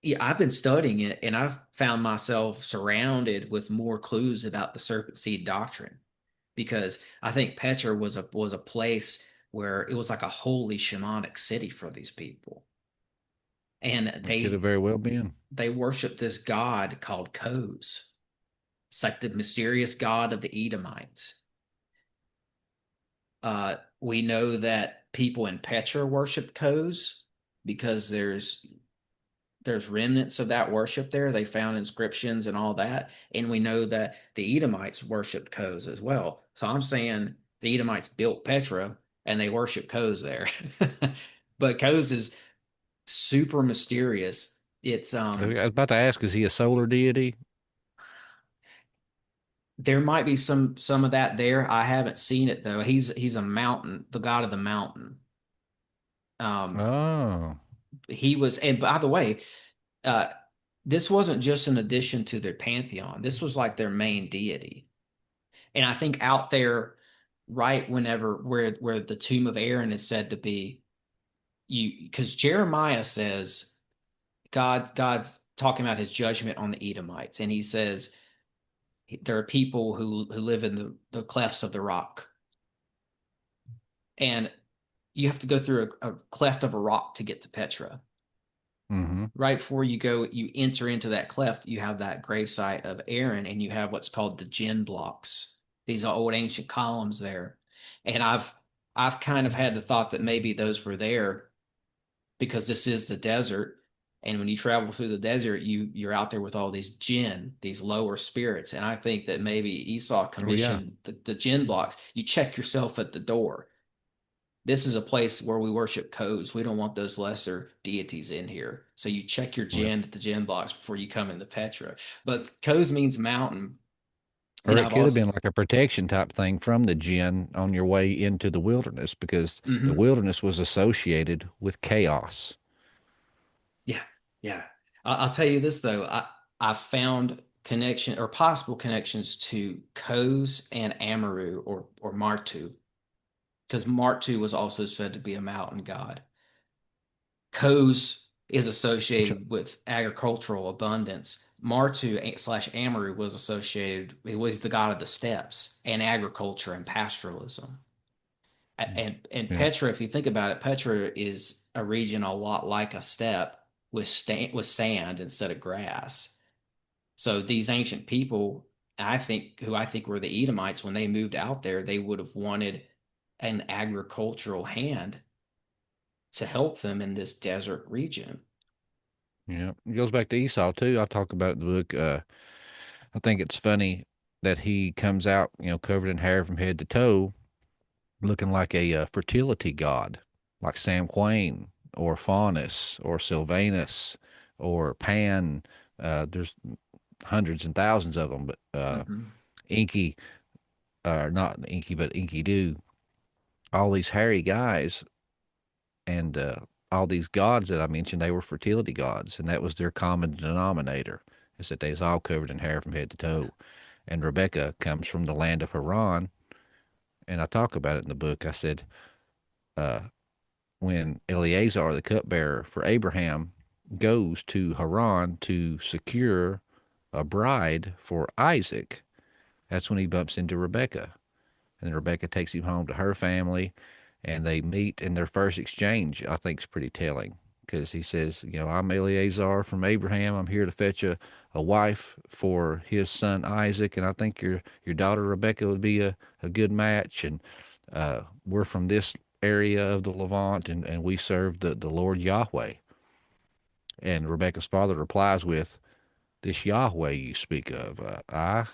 yeah, I've been studying it and I've found myself surrounded with more clues about the serpent seed doctrine because I think Petra was a place where it was like a holy shamanic city for these people. And It could have very well been. they worship this god called Kos. It's like the mysterious god of the Edomites. We know that people in Petra worship Kos because there's remnants of that worship there. They found inscriptions and all that. And we know that the Edomites worshiped Kos as well. So I'm saying the Edomites built Petra and they worship Kos there. But Kos is super mysterious. It's I was about to ask, is he a solar deity? there might be some of that there. I haven't seen it though. He's a mountain, the god of the mountain. Um Oh, he was, and by the way, uh this wasn't just an addition to their pantheon. This was like their main deity. And I think out there, right whenever where the tomb of Aaron is said to be, you because Jeremiah says God's talking about his judgment on the Edomites, and he says there are people who live in the clefts of the rock, and you have to go through a cleft of a rock to get to Petra. mm-hmm. Right before you go, you enter into that cleft, you have that gravesite of Aaron, and you have what's called the gin blocks. These are old ancient columns there. And I've kind of had the thought that maybe those were there because this is the desert. And when you travel through the desert, you're out there with all these jinn, these lower spirits. And I think that maybe Esau Oh yeah, commissioned the jinn blocks. You check yourself at the door. This is a place where we worship codes. We don't want those lesser deities in here. So you check your well, gen at the gen box before you come into Petra. But codes means mountain. or And it I've could have also, been like a protection type thing from the jinn on your way into the wilderness, because the mhm. wilderness was associated with chaos. Yeah, yeah. I'll tell you this though. I found connection or possible connections to Kos and Amaru or Martu, because Martu was also said to be a mountain god. Kos is Which, associated with agricultural abundance. Martu slash Amaru was associated, it was the god of the steppes and agriculture and pastoralism. And yeah, Petra, if you think about it, Petra is a region a lot like a steppe with sand instead of grass. So these ancient people, I think were the Edomites when they moved out there, they would have wanted an agricultural hand to help them in this desert region. Yeah, it goes back to Esau too. I talk about it in the book. I think it's funny that he comes out, covered in hair from head to toe, looking like a fertility god, like Sam Quain or Faunus or Sylvanus or Pan. There's hundreds and thousands of them, but Hmm. Inky, not Inky, but Inky Doo, all these hairy guys and all these gods that I mentioned, they were fertility gods, and that was their common denominator, is that they was all covered in hair from head to toe. And Rebecca comes from the land of Haran, and I talk about it in the book. I said, uh, when Eleazar, the cupbearer for Abraham, goes to Haran to secure a bride for Isaac, that's when he bumps into Rebecca. And Rebecca takes him home to her family, and they meet. And their first exchange, I think, is pretty telling because he says, I'm Eleazar from Abraham. I'm here to fetch a wife for his son Isaac, and I think your daughter Rebecca would be a good match. And we're from this area of the Levant, and we serve the Lord Yahweh. And Rebecca's father replies with, "This Yahweh you speak of, I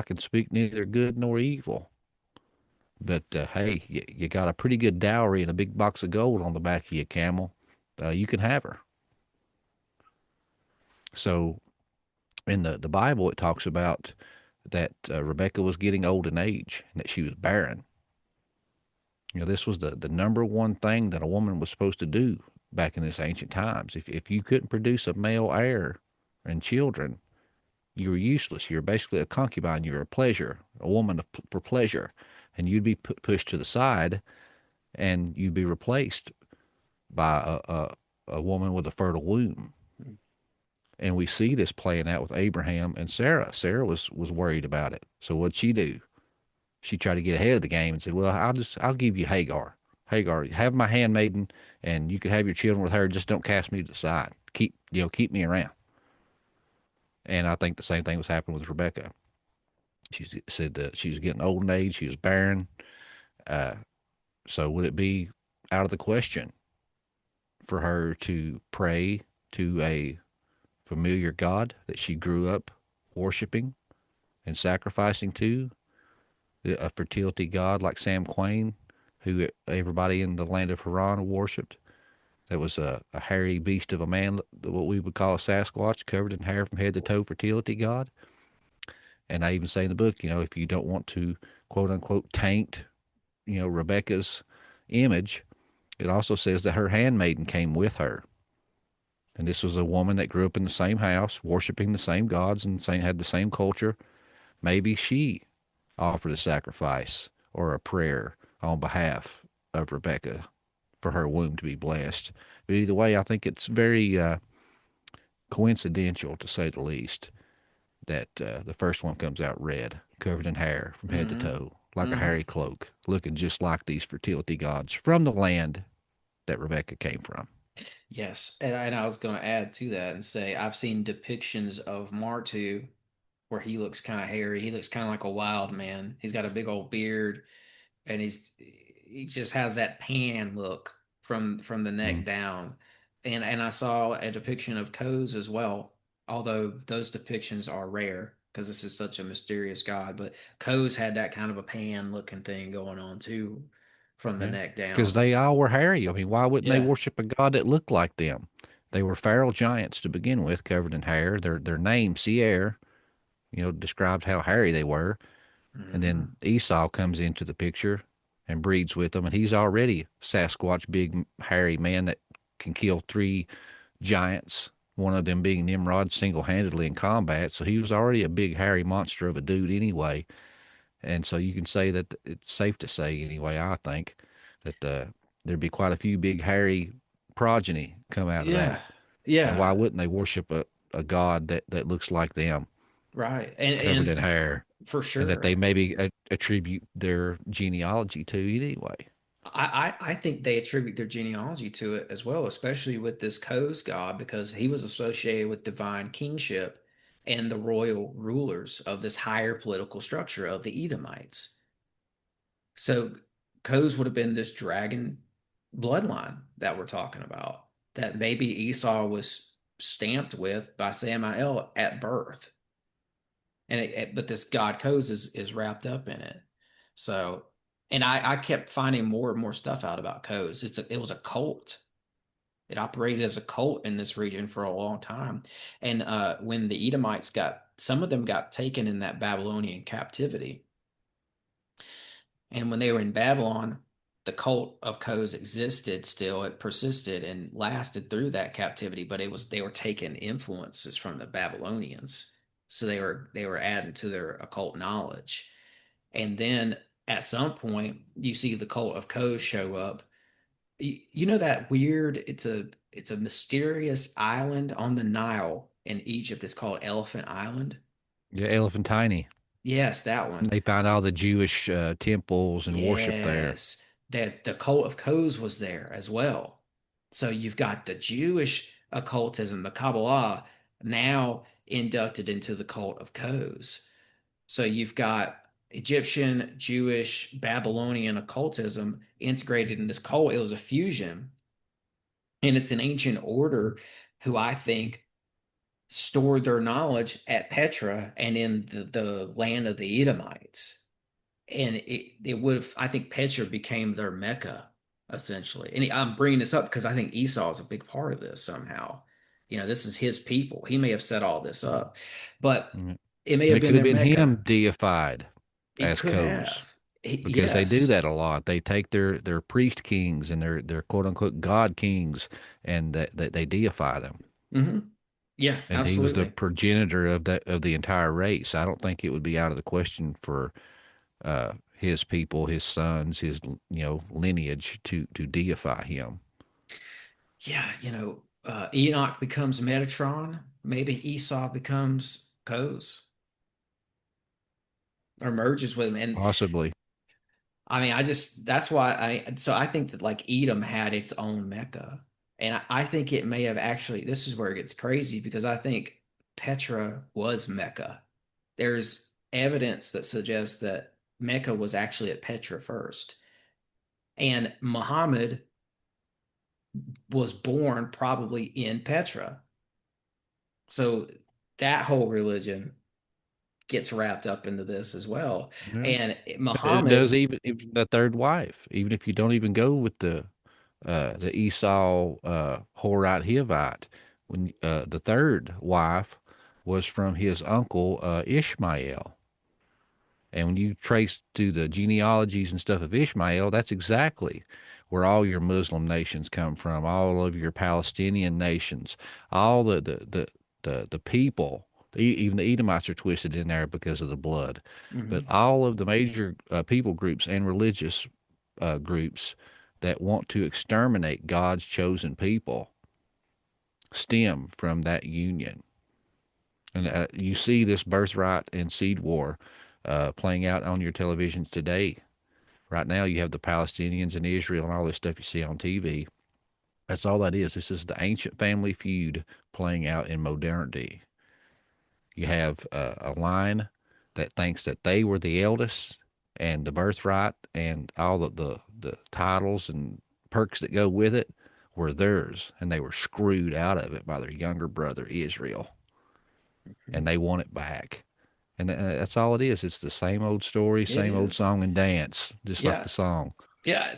can speak neither good nor evil. But hey, you got a pretty good dowry and a big box of gold on the back of your camel. You can have her." So in the Bible, it talks about that Rebecca was getting old in age and that she was barren. This was the number one thing that a woman was supposed to do back in this ancient times. If you couldn't produce a male heir and children, you were useless. You were basically a concubine. You were a pleasure, a woman for pleasure, and you'd be pushed to the side, and you'd be replaced by a woman with a fertile womb. And we see this playing out with Abraham and Sarah. Sarah was worried about it. So what'd she do? She tried to get ahead of the game and said, "Well, I'll give you Hagar. Hagar, have my handmaiden, and you can have your children with her. Just don't cast me to the side. Keep me around." And I think the same thing was happening with Rebecca. She said that she was getting old in age. She was barren. Uh, so would it be out of the question for her to pray to a familiar God that she grew up worshiping and sacrificing to, a fertility God like Sam Quain, who everybody in the land of Haran worshipped? That was a hairy beast of a man, what we would call a Sasquatch, covered in hair from head to toe, fertility God. And I even say in the book, if you don't want to quote unquote taint, Rebecca's image, it also says that her handmaiden came with her. And this was a woman that grew up in the same house, worshiping the same gods and had the same culture. Maybe she offered a sacrifice or a prayer on behalf of Rebecca for her womb to be blessed. But either way, I think it's very coincidental, to say the least, that the first one comes out red, covered in hair from head to Hmm. toe, like a Hmm. hairy cloak, looking just like these fertility gods from the land that Rebecca came from. Yes, and I was going to add to that and say I've seen depictions of Martu where he looks kind of hairy. He looks kind of like a wild man. He's got a big old beard, and he just has that pan look from the neck Mm. down. And I saw a depiction of Koz as well, although those depictions are rare because this is such a mysterious god. But Koz had that kind of a pan looking thing going on too, from the Yeah, neck because down. they all were hairy. I mean, why wouldn't they Yeah. worship a god that looked like them? They were feral giants to begin with, covered in hair. Their name, Seir, describes how hairy they were. And then Hmm. Esau comes into the picture and breeds with them, and he's already Sasquatch, big hairy man that can kill three giants. One of them being Nimrod single-handedly in combat. So he was already a big hairy monster of a dude anyway. And so you can say that it's safe to say, anyway, I think, that there'd be quite a few big, hairy progeny come out of Yeah. that. And Yeah. why wouldn't they worship a god that looks like them, Right. covered in And hair, for and that sure. they maybe attribute their genealogy to anyway? I think they attribute their genealogy to it as well, especially with this Koz god, because he was associated with divine kingship. and the royal rulers of this higher political structure of the Edomites. So Koz would have been this dragon bloodline that we're talking about, that maybe Esau was stamped with by Samael at birth. But this god Koz is wrapped up in it. So, and I kept finding more and more stuff out about Koz. It was a cult. It operated as a cult in this region for a long time. And when the Edomites some of them got taken in that Babylonian captivity. And when they were in Babylon, the cult of Koz existed still. It persisted and lasted through that captivity, but they were taking influences from the Babylonians. So they were adding to their occult knowledge. And then at some point, you see the cult of Koz show up. You know that weird, it's a mysterious island on the Nile in Egypt. It's called Elephant Island. Yeah, Elephantine. Yes, that one. They found all the Jewish temples and worship there. Yes, that the cult of Koz was there as well. So you've got the Jewish occultism, the Kabbalah, now inducted into the cult of Koz. So you've got Egyptian, Jewish, Babylonian occultism integrated in this cult. It was a fusion, and it's an ancient order who I think stored their knowledge at Petra and in the land of the Edomites. And it would have, I think Petra became their Mecca essentially. And I'm bringing this up because I think Esau is a big part of this somehow. This is his people. He may have set all this up, but Mm. it may And have it been could have their been him Mecca. deified It as could Koz have. because they do Yes. that a lot. They take their priest kings and their quote unquote god kings and that they deify them. Hmm. Yeah, And he was the absolutely. progenitor of the entire race. I don't think it would be out of the question for his people, his sons, his lineage to deify him. Yeah, Enoch becomes Metatron. Maybe Esau becomes Koz or merges with him. And Possibly. I mean, that's why I think that like Edom had its own Mecca. And I think it may have actually, this is where it gets crazy because I think Petra was Mecca. There's evidence that suggests that Mecca was actually at Petra first. And Muhammad was born probably in Petra. So that whole religion gets wrapped up into this as well. Yeah. And It does Muhammad, even the third wife, even if you don't even go with the Esau Horite Hivite, when the third wife was from his uncle Ishmael. And when you trace to the genealogies and stuff of Ishmael, that's exactly where all your Muslim nations come from, all of your Palestinian nations, all the people, even the Edomites are twisted in there because of the blood. But mhm, all of the major people groups and religious groups that want to exterminate God's chosen people stem from that union. And you see this birthright and seed war playing out on your televisions today. Right now, you have the Palestinians and Israel and all this stuff you see on TV. That's all that is. This is the ancient family feud playing out in modernity. You have a line that thinks that they were the eldest and the birthright and all the titles and perks that go with it were theirs, and they were screwed out of it by their younger brother Israel, and mhm. they want it back. And that's all it is. It's the same old story, It same old is. song and dance, just like Yeah. the song. Yeah,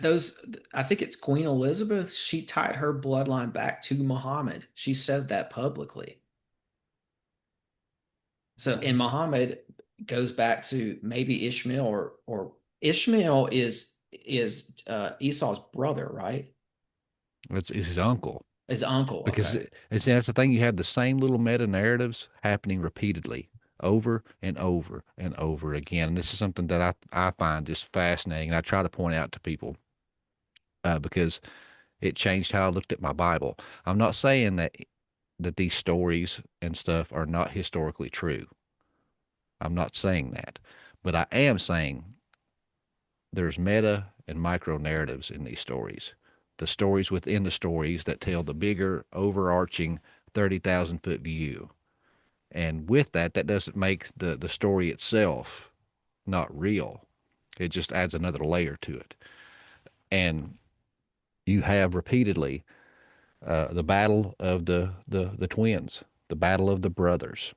I think it's Queen Elizabeth. She tied her bloodline back to Muhammad. She said that publicly. So, and Muhammad goes back to maybe Ishmael or Ishmael is Esau's brother, right? It's his uncle. His uncle. Because Okay. that's the thing. You have the same little meta narratives happening repeatedly over and over and over again. And this is something that I find just fascinating. And I try to point out to people because it changed how I looked at my Bible. I'm not saying that these stories and stuff are not historically true. I'm not saying that. But I am saying there's meta and micro narratives in these stories. The stories within the stories that tell the bigger, overarching 30,000 foot view. And with that, that doesn't make the story itself not real. It just adds another layer to it. And you have repeatedly the battle of the twins, the battle of the brothers.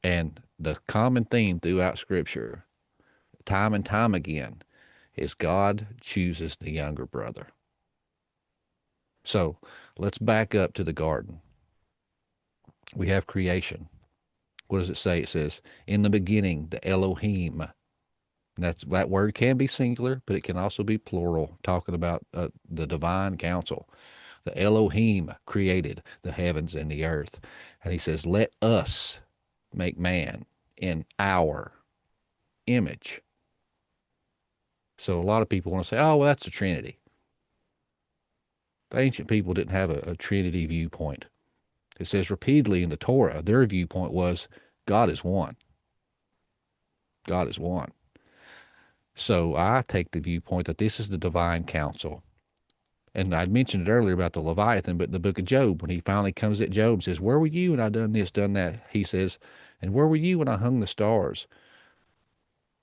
And the common theme throughout Scripture, time and time again, is God chooses the younger brother. So let's back up to the garden. We have creation. What does it say? It says, in the beginning, the Elohim. That word can be singular, but it can also be plural, talking about the divine council. The Elohim created the heavens and the earth. And he says, let us make man in our image. So a lot of people want to say, oh, well, that's the Trinity. The ancient people didn't have a Trinity viewpoint. It says repeatedly in the Torah, their viewpoint was God is one. God is one. So I take the viewpoint that this is the divine council. And I mentioned it earlier about the Leviathan, but in the book of Job, when he finally comes at Job, says, where were you when I done this, done that? He says, and where were you when I hung the stars?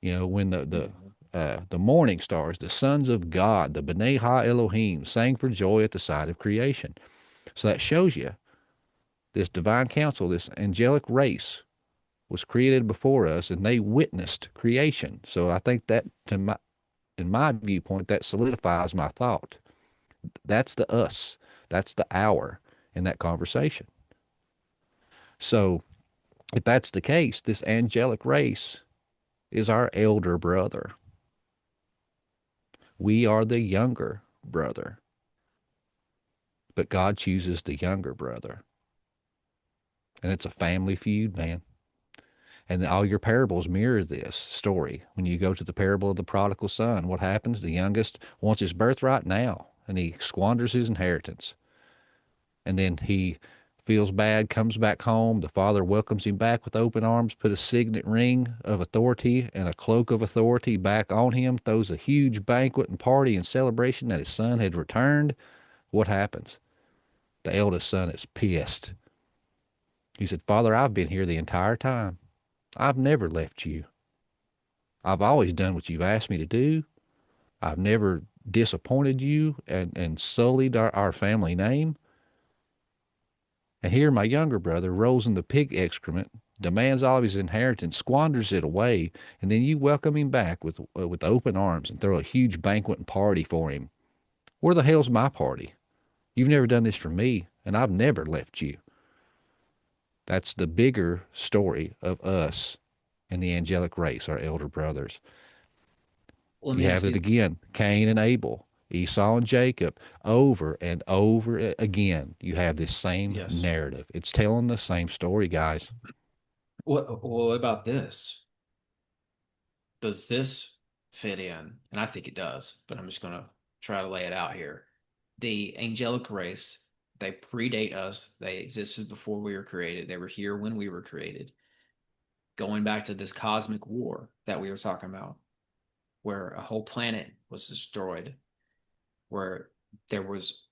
You know, when Mhm. the morning stars, the sons of God, the B'nai Ha Elohim, sang for joy at the sight of creation. So that shows you this divine council, this angelic race was created before us, and they witnessed creation. So I think that, in my viewpoint, that solidifies my thought. That's the us. That's the our in that conversation. So if that's the case, this angelic race is our elder brother. We are the younger brother, but God chooses the younger brother. And it's a family feud, man. And all your parables mirror this story. When you go to the parable of the prodigal son, what happens? The youngest wants his birthright now, and he squanders his inheritance. And then he feels bad, comes back home. The father welcomes him back with open arms, put a signet ring of authority and a cloak of authority back on him, throws a huge banquet and party and celebration that his son had returned. What happens? The eldest son is pissed. He said, Father, I've been here the entire time. I've never left you. I've always done what you've asked me to do. I've never disappointed you and sullied our family name. And here my younger brother rolls in the pig excrement, demands all of his inheritance, squanders it away, and then you welcome him back with open arms and throw a huge banquet and party for him. Where the hell's my party? You've never done this for me, and I've never left you. That's the bigger story of us and the angelic race, our elder brothers. Let You me have ask it you. again, Cain and Abel, Esau and Jacob, over and over again. You have this same Yes. narrative. It's telling the same story, guys. What about this? Does this fit in? And I think it does, but I'm just going to try to lay it out here. The angelic race, they predate us. They existed before we were created. They were here when we were created. Going back to this cosmic war that we were talking about, where a whole planet was destroyed, where there was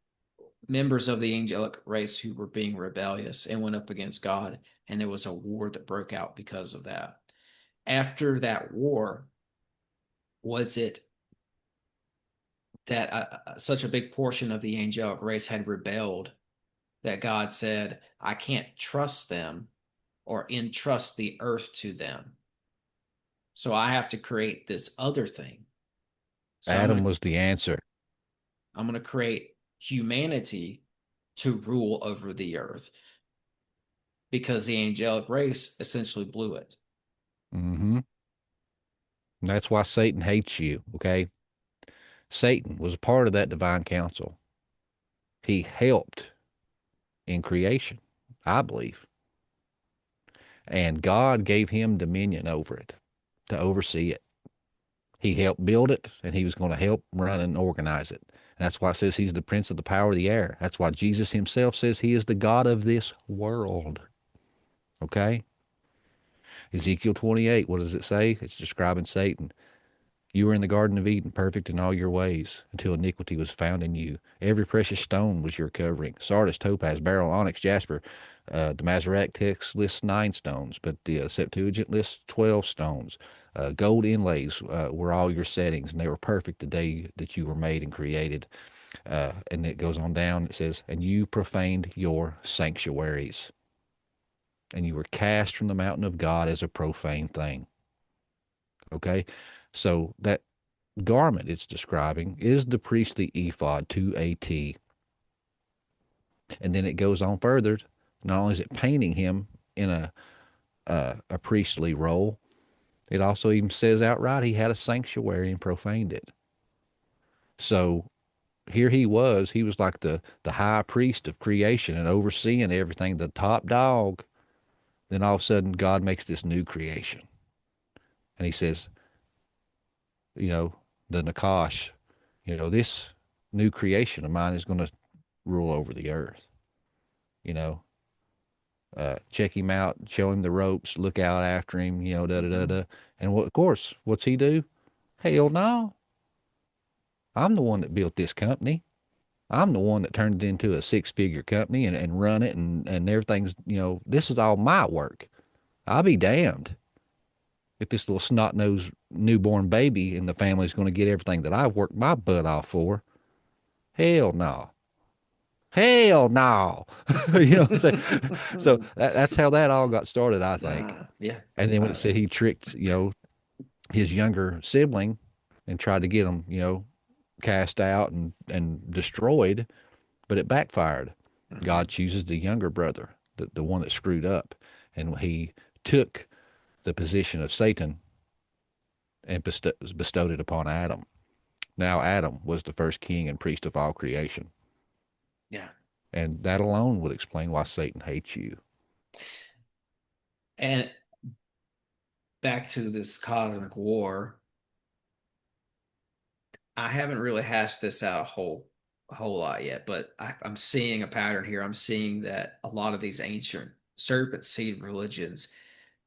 members of the angelic race who were being rebellious and went up against God, and there was a war that broke out because of that. After that war, was it that such a big portion of the angelic race had rebelled that God said, I can't trust them or entrust the earth to them. So I have to create this other thing. So Adam was the answer. I'm going to create humanity to rule over the earth because the angelic race essentially blew it. Mm-hmm. And that's why Satan hates you, okay? Satan was a part of that divine council. He helped in creation, I believe. And God gave him dominion over it to oversee it. He helped build it, and he was going to help run and organize it. And that's why it says he's the prince of the power of the air. That's why Jesus himself says he is the God of this world. Okay? Ezekiel 28, what does it say? It's describing Satan. You were in the Garden of Eden, perfect in all your ways, until iniquity was found in you. Every precious stone was your covering: sardis, topaz, beryl, onyx, jasper. The Masoretic text lists 9 stones, but the Septuagint lists 12 stones. Gold inlays were all your settings, and they were perfect the day that you were made and created. And it goes on down. It says, "And you profaned your sanctuaries, and you were cast from the mountain of God as a profane thing." Okay, so that garment it's describing is the priestly ephod to a T. And then it goes on further. Not only is it painting him in a priestly role, it also even says outright he had a sanctuary and profaned it. So here he was like the high priest of creation and overseeing everything, the top dog. Then all of a sudden God makes this new creation. And he says, you know, the Nakash, this new creation of mine is going to rule over the earth. You know, check him out, show him the ropes, look out after him, da da da Mhm. da. And of course, what's he do? Hell no, I'm the one that built this company. I'm the one that turned it into a 6-figure company and run it and everything's, this is all my work. I'll be damned if this little snot nosed newborn baby in the family is going to get everything that I've worked my butt off for. Hell no. Hell no. You know what I'm saying? So that's how that all got started, I think. Yeah. And then when it Uh, said he tricked, his younger sibling and tried to get him, cast out and destroyed, but it backfired. mhm. God chooses the younger brother, the one that screwed up, and he took the position of Satan and bestowed it upon Adam. Now Adam was the first king and priest of all creation, Yeah. and that alone would explain why Satan hates you. And back to this cosmic war, I haven't really hashed this out a whole lot yet, but I'm seeing a pattern here. I'm seeing that a lot of these ancient serpent seed religions,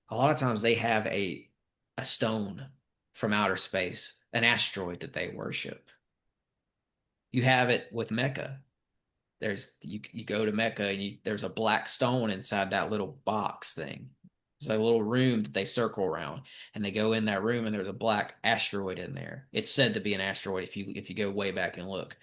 a lot of times they have a stone from outer space, an asteroid that they worship. You have it with Mecca. You go to Mecca and there's a black stone inside that little box thing. It's a little room that they circle around, and they go in that room, and there's a black asteroid in there. It's said to be an asteroid if you go way back and look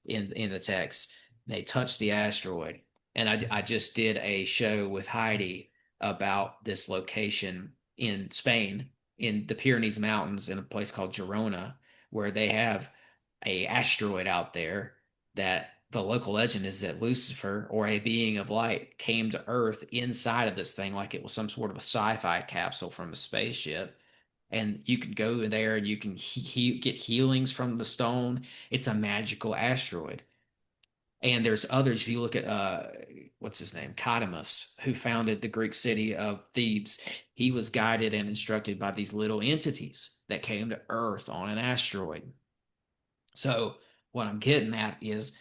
in the text. They touch the asteroid, and I just did a show with Heidi about this location in Spain, in the Pyrenees Mountains, in a place called Girona, where they have a asteroid out there that the local legend is that Lucifer, or a being of light, came to Earth inside of this thing like it was some sort of a sci-fi capsule from a spaceship. And you can go there and you can get healings from the stone. It's a magical asteroid. And there's others. If you look at what's his name, Codemus, who founded the Greek city of Thebes, he was guided and instructed by these little entities that came to Earth on an asteroid. So what I'm getting at is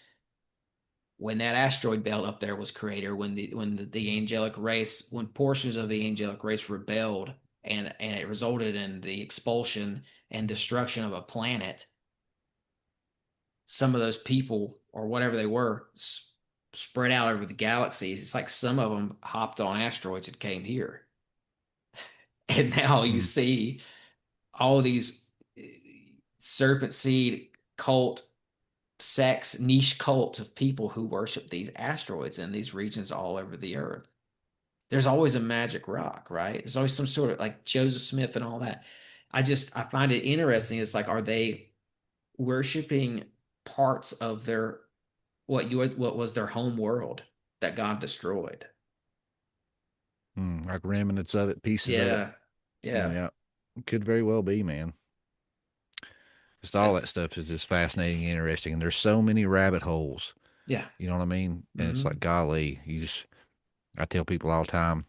when that asteroid belt up there was created, when the angelic race, when portions of the angelic race rebelled, and it resulted in the expulsion and destruction of a planet, some of those people or whatever they were spread out over the galaxies. It's like some of them hopped on asteroids and came here, and now you Mm. see all these serpent seed cult sex niche cults of people who worship these asteroids in these regions all over the earth. There's always a magic rock, right? There's always some sort of like Joseph Smith and all that. I find it interesting. It's like, are they worshiping parts of their what was their home world that God destroyed? Like remnants of it, pieces of it. Yeah, yeah. Yeah, could very well be, man. Just all that That's stuff is just fascinating and interesting. And there's so many rabbit holes. yeah. You know what I mean? And it's Hmm. like, golly, I tell people all the time,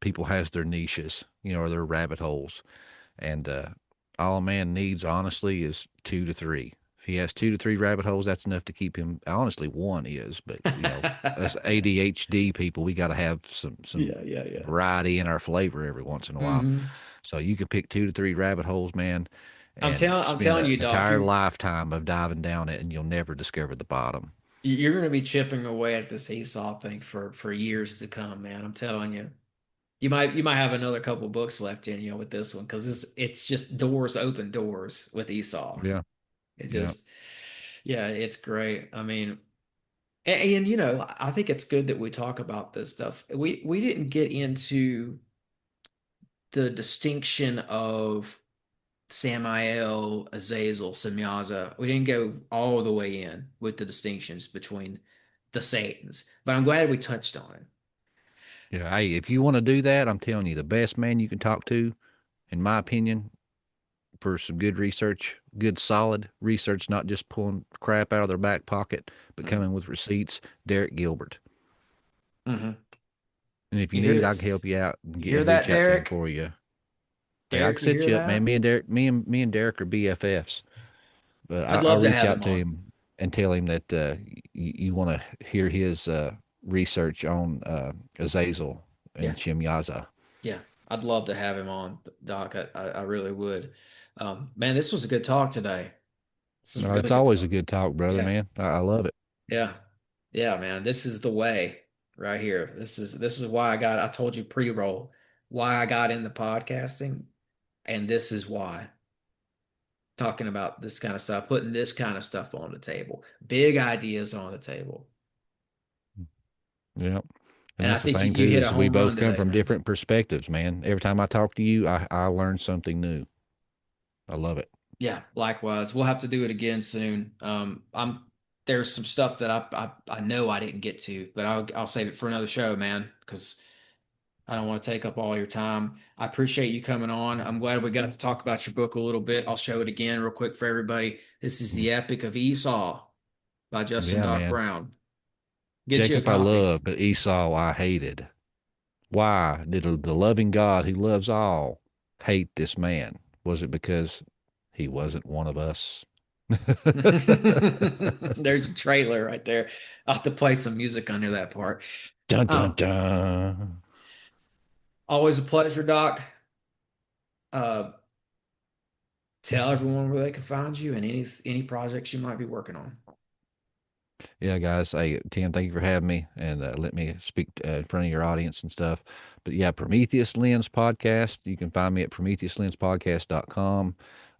people has their niches, or their rabbit holes. And all a man needs, honestly, is 2 to 3. If he has 2 to 3 rabbit holes, that's enough to keep him. Honestly, one is, but us ADHD people, we got to have some Yeah, yeah. variety in our flavor every once in a while. Hmm. So you can pick 2 to 3 rabbit holes, man, and I'm spend telling an you, Doc, entire lifetime of diving down it, and you'll never discover the bottom. you're going to be chipping away at this Esau thing for years to come, man. I'm telling you. You might have another couple books left in you with this one because it's just doors open doors with Esau. Yeah, It yeah, just yeah, it's great. I mean, and I think it's good that we talk about this stuff. We didn't get into the distinction of Samael, Azazel, Semyaza. We didn't go all the way in with the distinctions between the Satans, but I'm glad we touched on it. yeah. Hey, if you want to do that, I'm telling you, the best man you can talk to, in my opinion, for some good research, good solid research, not just pulling crap out of their back pocket, but Mhm. coming with receipts. Derek Gilbert. Mhm. And if you You hear need, I that? can help you out and, You hear and that, reach out to him Derek? for you. Hey, I can Derek, you set hear you up, man. that? Me and Derek are BFFs. But I'd I'll love to reach have out him to on. him and tell him that you want to hear his research on Azazel Yeah, and Shemyaza. yeah. I'd love to have him on, Doc. I really would. Man, this was a good talk today. This is No, really it's good always a talk. good talk, brother, Yeah, man. I love it. yeah, yeah, man. This is the way right here. This is why I told you pre-roll why I got into podcasting, and this is why talking about this kind of stuff, putting this kind of stuff on the table, big ideas on the table. Yep. And And I that's the think thing you too, hit a is we home both run come today, from man. different perspectives, man. Every time I talk to you, I learn something new. I love it. Yeah, likewise. We'll have to do it again soon. I'm there's some stuff that I know I didn't get to, but I'll save it for another show, man, because I don't want to take up all your time. I appreciate you coming on. I'm glad we got to talk about your book a little bit. I'll show it again real quick for everybody. This is Mm. the Epic of Esau by Justin Yeah, Doc man. Brown. Get you a Jacob I copy. loved, but Esau I hated. Why did the loving God who loves all hate this man? Was it because he wasn't one of us? There's a trailer right there. I'll have to play some music under that part. Dun dun Oh, dun. always a pleasure, Doc. Uh, tell everyone where they can find you and any projects you might be working on. Yeah, guys. Hey, Tim, thank you for having me and let me speak in front of your audience and stuff. But yeah, Prometheus Lens Podcast. You can find me at prometheuslenspodcast.com.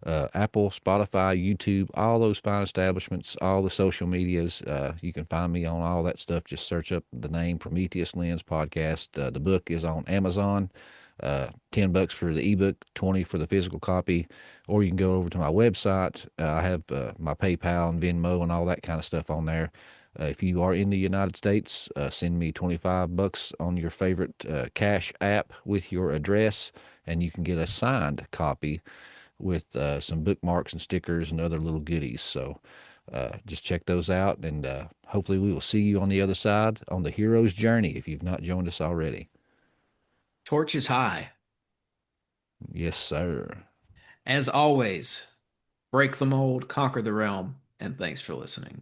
Apple, Spotify, YouTube, all those fine establishments, all the social medias. You can find me on all that stuff. Just search up the name Prometheus Lens Podcast. The book is on Amazon. $10 for the ebook, 20 for the physical copy, or you can go over to my website. I have my PayPal and Venmo and all that kind of stuff on there. If you are in the United States, send me $25 on your favorite cash app with your address, and you can get a signed copy with some bookmarks and stickers and other little goodies. So just check those out, and hopefully we will see you on the other side on the hero's journey if you've not joined us already. Torch is high. Yes, sir. As always, break the mold, conquer the realm, and thanks for listening.